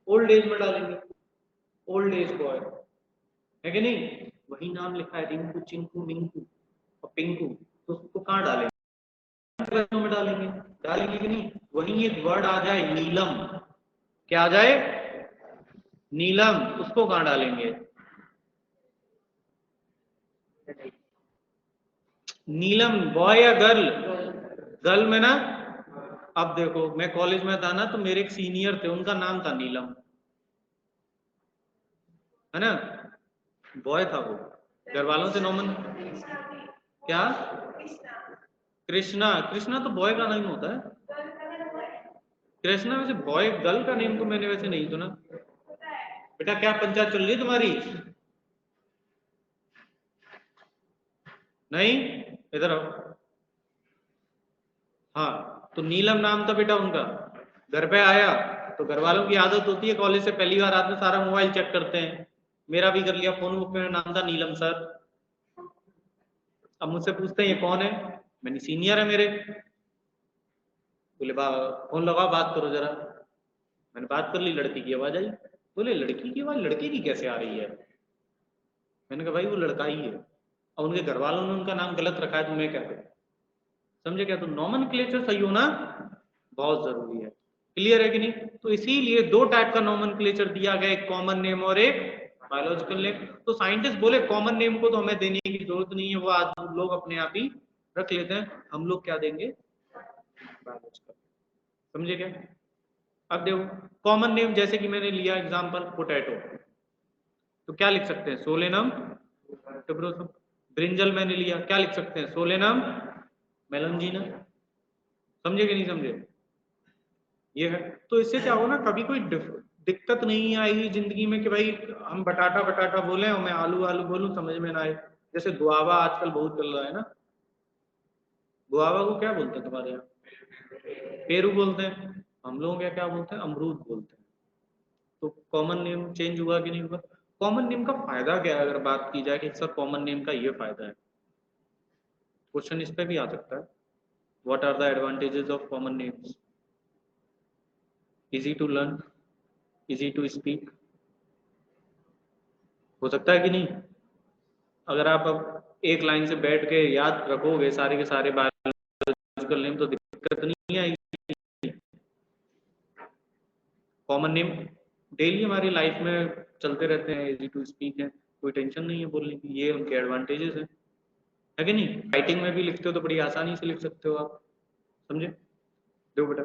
ओल्ड एज में डालेंगे, ओल्ड एज बॉय, है कि नहीं। वही नाम लिखा है रिंकू, चिंकू, मिंकू और पिंकू, तो उसको कहाँ डालेंगे? में डालेंगे, डालेंगे कि नहीं। वही एक वर्ड आ जाए नीलम, क्या आ जाए? नीलम, उसको कहाँ डालेंगे? नीलम बॉय या गर्ल? गर्ल में ना। अब देखो मैं कॉलेज में था ना तो मेरे एक सीनियर थे, उनका नाम था नीलम, है ना। बॉय था वो, घर वालों से नॉमन क्या? कृष्णा, कृष्णा तो बॉय का नाम होता है। कृष्णा वैसे बॉय, गर्ल का नेम तो मैंने वैसे नहीं सुना। बेटा क्या पंचायत चल रही है तुम्हारी? नहीं, इधर आओ। हाँ तो नीलम नाम था बेटा उनका। घर पे आया तो घर वालों की आदत होती है कॉलेज से पहली बार आते सारा मोबाइल चेक करते हैं, मेरा भी कर लिया, फोन बुक में नाम था नीलम सर। अब मुझसे पूछते हैं ये कौन है, मैंने सीनियर है मेरे। बोले फोन लगाओ बात करो जरा। मैंने बात कर ली, लड़की की आवाज आई। बोले लड़की की आवाज लड़के की कैसे आ रही है? मैंने कहा भाई वो लड़का ही है, और उनके घर वालों ने उनका नाम गलत रखा है तो मैं क्या करूं? समझे क्या? तो नॉमेनक्लेचर सही होना बहुत जरूरी है। क्लियर है कि नहीं? तो इसीलिए दो टाइप का नॉमेनक्लेचर दिया गया, एक कॉमन नेम और एक बायोलॉजिकल नेम। तो साइंटिस्ट बोले कॉमन नेम को तो हमें देने की जरूरत नहीं है, वो आज लोग अपने आप ही रख लेते हैं, हम लोग क्या देंगे? बायोलॉजिकल। समझे क्या? अब देखो कॉमन नेम, जैसे कि मैंने लिया एग्जांपल पोटैटो, तो क्या लिख सकते हैं? सोलेनम टुबरोसम। ब्रिंजल मैंने लिया, क्या लिख सकते हैं? सोलेनम मेलनजीना। समझे कि नहीं समझे? ये है। तो इससे क्या होगा ना, कभी कोई दिक्कत नहीं आएगी जिंदगी में कि भाई हम बटाटा बटाटा बोले और मैं आलू आलू बोलूं, समझ में ना आए। जैसे गुआवा आजकल बहुत चल रहा है ना, गुआवा को क्या बोलते हैं तुम्हारे यहाँ? पेरू बोलते हैं। हम लोग क्या बोलते हैं? अमरूद बोलते हैं। तो कॉमन नेम चेंज हुआ कि नहीं हुआ? कॉमन नेम का फायदा क्या है, अगर बात की जाए कि सर कॉमन नेम का ये फायदा है, क्वेश्चन इस पे भी आ सकता है। What are the advantages of common names? Easy to learn, easy to speak, हो सकता है कि नहीं? अगर आप अब एक लाइन से बैठ के याद रखोगे सारे के सारे बायोलॉजिकल नेम तो दिक्कत नहीं आएगी। कॉमन नेम डेली हमारी लाइफ में चलते रहते हैं, इजी टू स्पीक है, कोई टेंशन नहीं है बोलने की, ये उनके एडवांटेजेस है कि नहीं? राइटिंग में भी लिखते हो तो बड़ी आसानी से लिख सकते हो आप। समझे? देखो बेटा,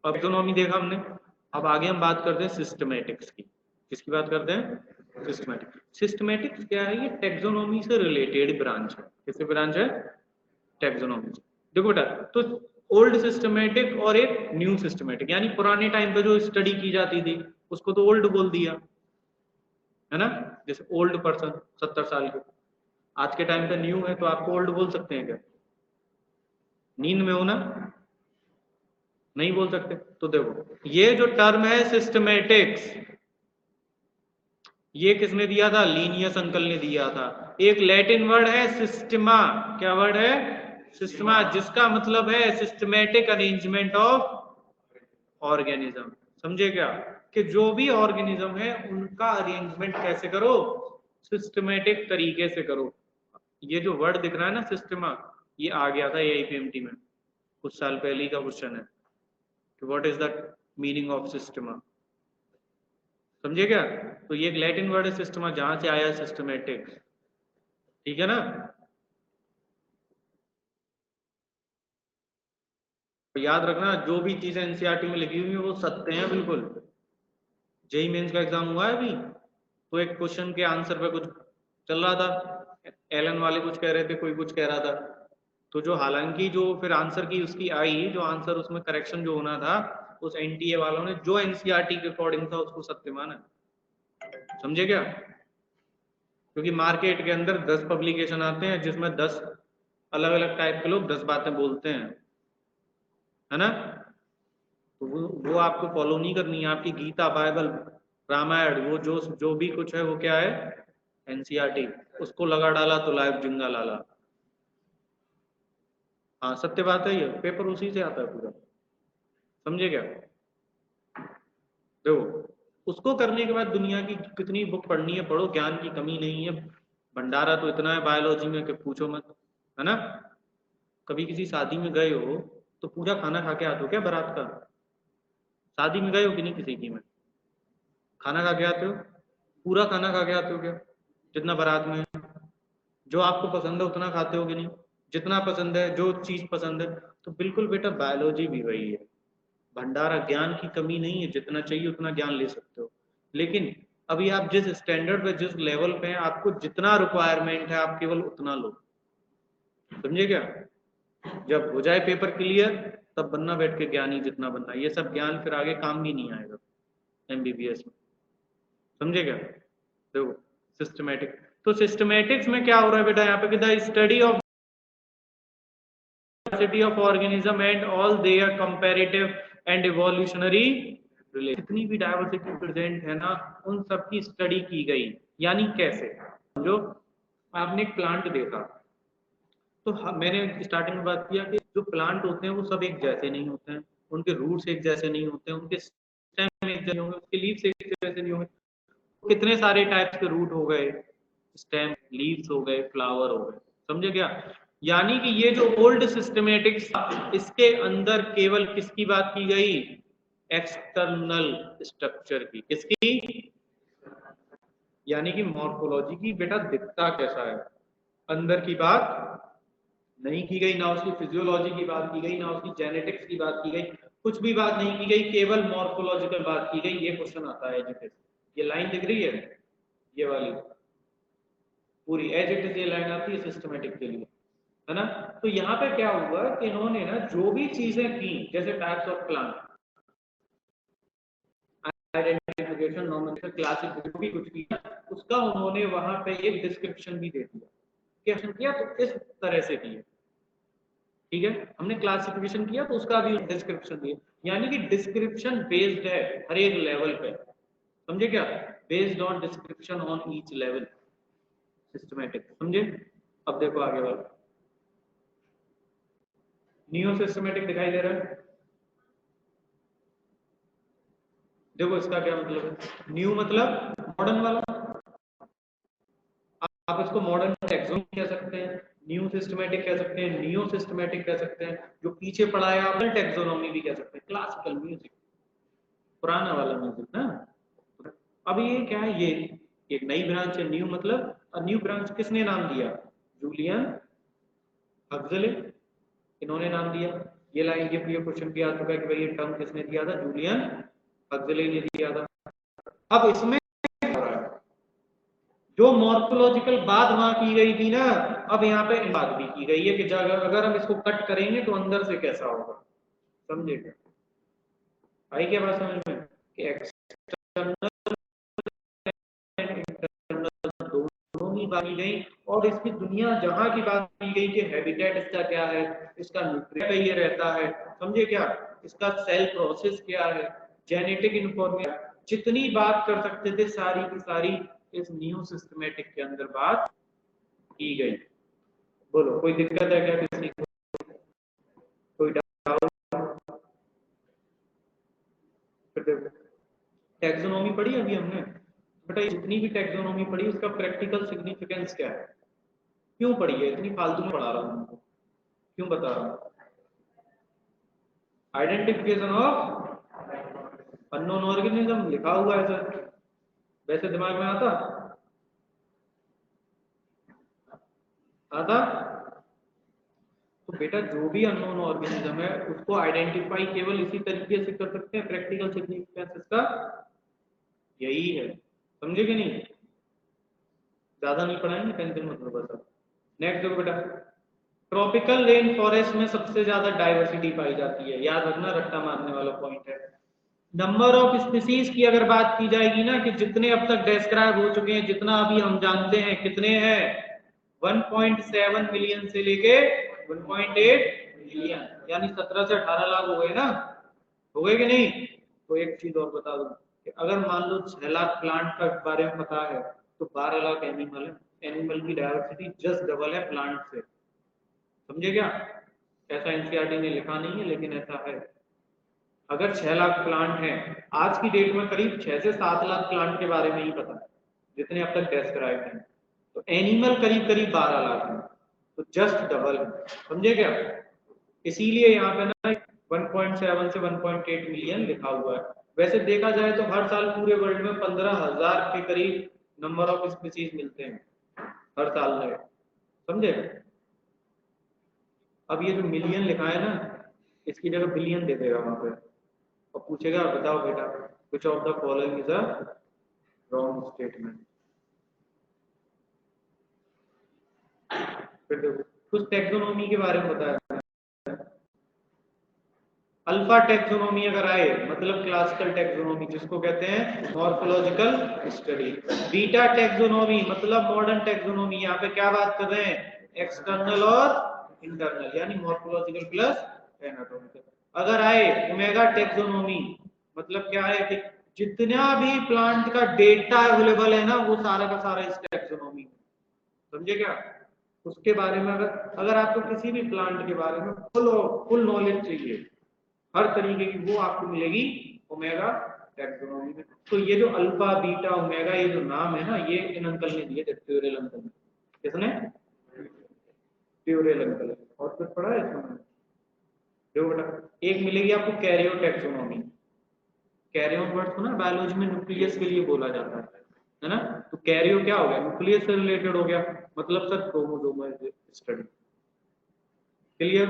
अब इकोनॉमी देखा हमने, अब आगे हम बात करते हैं सिस्टमेटिक्स की। किसकी बात करते हैं? सिस्टमेटिक्स। सिस्टमेटिक्स क्या है? ये टेक्सोनॉमी से रिलेटेड ब्रांच है। किससे ब्रांच है? टेक्सोनॉमी से। देखो बेटा, तो ओल्ड सिस्टमेटिक और एक न्यू सिस्टमेटिक, यानी पुराने टाइम पे जो स्टडी की जाती थी उसको तो ओल्ड बोल दिया, है ना? जैसे ओल्ड पर्सन 70 साल के, आज के टाइम पे न्यू है तो आपको ओल्ड बोल सकते हैं क्या? नींद में हो ना, नहीं बोल सकते। तो देखो ये जो टर्म है सिस्टमेटिक्स, ये किसने दिया था? लीनियस अंकल ने दिया था। एक लैटिन वर्ड है सिस्टमा, क्या वर्ड है? सिस्टमा, जिसका मतलब है सिस्टमेटिक अरेंजमेंट ऑफ ऑर्गेनिज्म। समझे क्या? कि जो भी ऑर्गेनिज्म है उनका अरेंजमेंट कैसे करो? सिस्टमेटिक तरीके से करो। ये जो वर्ड दिख रहा है ना सिस्टमा, ये आ गया था एआईपीएमटी में, कुछ साल पहले का क्वेश्चन है कि what is the meaning of Systema. समझे क्या? तो ये एक लैटिन वर्ड है सिस्टमा, जहां से आया सिस्टमेटिक्स। ठीक है ना? तो याद रखना जो भी चीजें एनसीईआरटी में लिखी हुई है वो सत्य हैं बिल्कुल। जेई मेंस का एग्जाम हुआ है अभी, तो एक क्वेश्चन के आंसर पे कुछ चल रहा था, एलन वाले कुछ कह रहे थे, कोई कुछ कह रहा था। तो जो हालांकि जो फिर आंसर की उसकी आई, जो आंसर उसमें करेक्शन जो होना था, उस एनटीए वालों ने जो एनसीईआरटी के अकॉर्डिंग था उसको सत्य माना। समझे क्या? क्योंकि मार्केट के अंदर 10 पब्लिकेशन आते हैं जिसमें 10 अलग अलग टाइप के लोग 10 बातें बोलते हैं, है ना? तो वो आपको फॉलो नहीं करनी है। आपकी गीता, बाइबल, रामायण, वो जो भी कुछ है वो क्या है? एनसीईआरटी। उसको लगा डाला तो लाइव जिंगा लाला। हाँ सत्य बात है, ये पेपर उसी से आता है पूरा। समझे क्या? देखो उसको करने के बाद दुनिया की कितनी बुक पढ़नी है पढ़ो, ज्ञान की कमी नहीं है। भंडारा तो इतना है बायोलॉजी में कि पूछो मत, है ना? कभी किसी शादी में गए हो तो पूरा खाना खा के आते हो क्या बारात का? शादी में गए हो कि नहीं किसी की में? खाना खा के आते हो? पूरा खाना खा के आते हो क्या, जितना बारात में है? जो आपको पसंद है उतना खाते हो कि नहीं? जितना पसंद है, जो चीज पसंद है। तो बिल्कुल बेटा बायोलॉजी भी वही है। भंडारा, ज्ञान की कमी नहीं है, जितना चाहिए उतना ज्ञान ले सकते हो। लेकिन अभी आप जिस स्टैंडर्ड पे, जिस लेवल पे हैं, आपको जितना रिक्वायरमेंट है आप केवल उतना लो। समझे क्या? जब हो जाए पेपर क्लियर तब बनना बैठ के ज्ञानी, जितना बनना। ये सब ज्ञान फिर आगे काम भी नहीं आएगा एमबीबीएस में। समझे क्या? देखो सिस्टमेटिक, तो सिस्टमेटिक्स में क्या हो रहा है बेटा, यहाँ पे the study of diversity of organism and all their comparative and evolutionary relation। जितनी भी डाइवर्सिटी प्रेजेंट है ना, उन सब की स्टडी की गई। यानी कैसे? जो आपने एक प्लांट देखा, तो मैंने स्टार्टिंग में बात किया कि जो प्लांट होते हैं वो सब एक जैसे नहीं होते हैं, उनके रूट्स एक जैसे नहीं होते हैं, उनके स्टेम एक जैसे होंगे, उसके लीव्स एक जैसे नहीं होंगे। कितने सारे टाइप्स के रूट हो गए, स्टेम, लीव्स हो गए, फ्लावर हो गए, समझे क्या? यानी कि ये जो ओल्ड सिस्टमेटिक्स, इसके अंदर केवल किसकी बात की गई? एक्सटर्नल स्ट्रक्चर की। किसकी? यानी कि मॉर्फोलॉजी की, बेटा दिखता कैसा है, अंदर की बात नहीं की गई, ना उसकी फिजियोलॉजी की बात की गई, ना उसकी जेनेटिक्स की बात की गई, कुछ भी बात नहीं की गई, केवल मॉर्फोलॉजिकल बात की गई। ये क्वेश्चन आता है एजुकेशन। ये लाइन दिख रही है, ये वाली पूरी एज इट इज ये लाइन आती है सिस्टमेटिक के लिए, है ना? तो यहाँ पे क्या हुआ कि इन्होंने ना जो भी चीजें की, जैसे types of plant, identification, nomenclature, classification भी कुछ किया, उसका उन्होंने वहां पे एक डिस्क्रिप्शन भी दे दिया। क्वेश्चन किया तो इस तरह से किया, ठीक है? हमने क्लासिफिकेशन किया तो उसका भी डिस्क्रिप्शन दिया, यानी कि डिस्क्रिप्शन बेस्ड है हर एक लेवल पे, समझे क्या? Based on description on each level, systematic, समझे? अब देखो आगे वाला, न्यू सिस्टमैटिक दिखाई दे रहा है? देखो इसका क्या मतलब है, न्यू मतलब मॉडर्न वाला, आप इसको मॉडर्न टैक्सोनॉमी कह सकते हैं, न्यू सिस्टमैटिक कह सकते हैं, नियो सिस्टमैटिक कह सकते हैं, जो पीछे पढ़ा है आप टैक्सोनॉमी भी कह सकते हैं, क्लासिकल म्यूजिक, पुराना वाला म्यूजिक ना। अब ये क्या है, ये एक नई ब्रांच है, न्यू मतलब, न्यू ब्रांच किसने नाम दिया? जूलियन हक्सले, इन्होंने नाम दिया। ये लाइन के क्वेश्चन भी आ चुका है कि भाई ये टर्म किसने दिया था? जूलियन हक्सले ने दिया था। अब इसमें जो मॉर्फोलॉजिकल बात वहां की गई थी ना, अब यहाँ पे बात भी की गई है कि अगर हम इसको कट करेंगे तो अंदर से कैसा होगा, समझे? आई क्या बात समझ में कि एक्सटर्नल दोनों ही बात की गई, और इसकी दुनिया जहां की बात की गई कि हैबिटेट इसका क्या है, इसका न्यूट्रिएंट ये रहता है, समझे क्या? इसका सेल प्रोसेस क्या है, जेनेटिक इंफॉर्मेशन, जितनी बात कर सकते थे सारी की सारी इस न्यू सिस्टमेटिक के अंदर बात की गई। बोलो कोई दिक्कत है क्या किसी को? कोई डाउट? टैक्सोनॉमी पढ़ी अभी हमने, बेटा जितनी भी टैक्सोनॉमी पढ़ी उसका प्रैक्टिकल सिग्निफिकेंस क्या है, क्यों पढ़ी है, इतनी फालतू में पढ़ा रहा हूँ उनको, क्यों बता रहा हूँ? आइडेंटिफिकेशन ऑफ अननोन ऑर्गेनिज्म लिखा हुआ है सर, वैसे दिमाग में आता आता? तो बेटा जो भी अननोन ऑर्गेनिज्म है उसको आइडेंटिफाई केवल इसी तरीके से कर सकते हैं, प्रैक्टिकल सिग्निफिकेंस इसका यही है, समझे कि नहीं? ज्यादा नहीं पढ़ाएंगे, टेंशन मत लो बस। नेक्स्ट देखो बेटा, ट्रॉपिकल रेन फॉरेस्ट में सबसे ज्यादा डाइवर्सिटी पाई जाती है, याद रखना, रट्टा मारने वाला पॉइंट है। नंबर ऑफ स्पीसीज की अगर बात की जाएगी ना, कि जितने अब तक डिस्क्राइब हो चुके हैं, जितना अभी हम जानते हैं, कितने हैं? 1.7 मिलियन से लेके 1.8 मिलियन, यानी 17 से 18 लाख हो गए ना, हो गए कि नहीं? तो एक चीज और बता दूं कि अगर मान लो 6 लाख प्लांट का बारे में पता है, तो 12 लाख एनिमल है। एनिमल की डाइवर्सिटी जस्ट डबल है प्लांट से, समझे क्या? ऐसा एनसीईआरटी ने लिखा नहीं है, लेकिन ऐसा है। अगर 6 लाख प्लांट हैं, आज की डेट में करीब 6 से 7 लाख प्लांट के बारे में ही पता है, जितने अब तक डिस्क्राइब हैं, तो एनिमल करीब करीब 12 लाख है, तो जस्ट डबल है, समझे क्या? इसीलिए यहाँ पे ना 1.7 से 1.8 मिलियन लिखा हुआ है। वैसे देखा जाए तो हर साल पूरे वर्ल्ड में 15,000 के करीब नंबर ऑफ स्पीसीज मिलते हैं हर साल में, समझे? अब ये जो मिलियन लिखा है ना, इसकी जगह बिलियन दे देगा वहां पे, और पूछेगा बताओ बेटा which of the following is a wrong statement। फिर देखो कुछ टैक्सोनॉमी के बारे में बताया। अल्फा टैक्सोनॉमी अगर आए, मतलब क्लासिकल टैक्सोनॉमी जिसको कहते हैं मॉर्फोलॉजिकल स्टडी। बीटा टैक्सोनॉमी मतलब मॉडर्न टैक्सोनॉमी, यहाँ पे क्या बात कर रहे हैं? एक्सटर्नल और इंटरनल, यानी मॉर्फोलॉजिकल प्लस एनाटॉमिकल। अगर आए ओमेगा टैक्सोनॉमी, मतलब क्या है कि जितना भी प्लांट का डेटा अवेलेबल है ना वो सारा का सारा इस टैक्सोनॉमी में, समझे क्या? उसके बारे में अगर आपको किसी भी प्लांट के बारे में फुल नॉलेज चाहिए हर तरीके की, वो आपको मिलेगी ओमेगा टैक्सोनॉमी में। तो ये जो अल्फा बीटा ओमेगा ये जो नाम है ना, ये इन अंकल ने दिए थे, ट्यूरेल अंकल ने। किसने? ट्यूरेल अंकल। और कुछ पढ़ा है इसमें? देखो बेटा, एक मिलेगी आपको कैरियो टैक्सोनॉमी। कैरियन वर्ड सुना बायोलॉजी में, न्यूक्लियस के लिए बोला जाता है ना? तो कैरियो क्या हो गया? न्यूक्लियस से रिलेटेड हो गया, मतलब सर क्रोमोसोम स्टडी। क्लियर?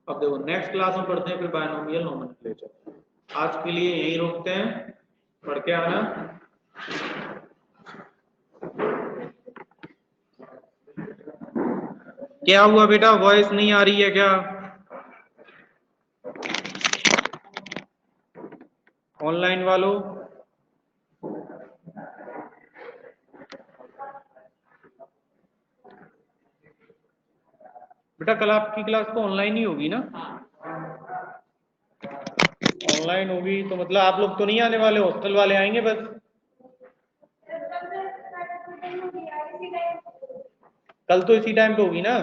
अब देखो नेक्स्ट क्लास में पढ़ते हैं फिर बायनोमियल नोमेनक्लेचर। आज के लिए यहीं रोकते हैं, पढ़ के आना। क्या हुआ बेटा, वॉइस नहीं आ रही है क्या? ऑनलाइन वालों, बेटा कल आपकी क्लास तो ऑनलाइन ही होगी ना? ऑनलाइन होगी तो मतलब आप लोग तो नहीं आने वाले, हॉस्टल वाले आएंगे बस। कल तो इसी टाइम पे होगी ना?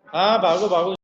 हाँ भागो भागो।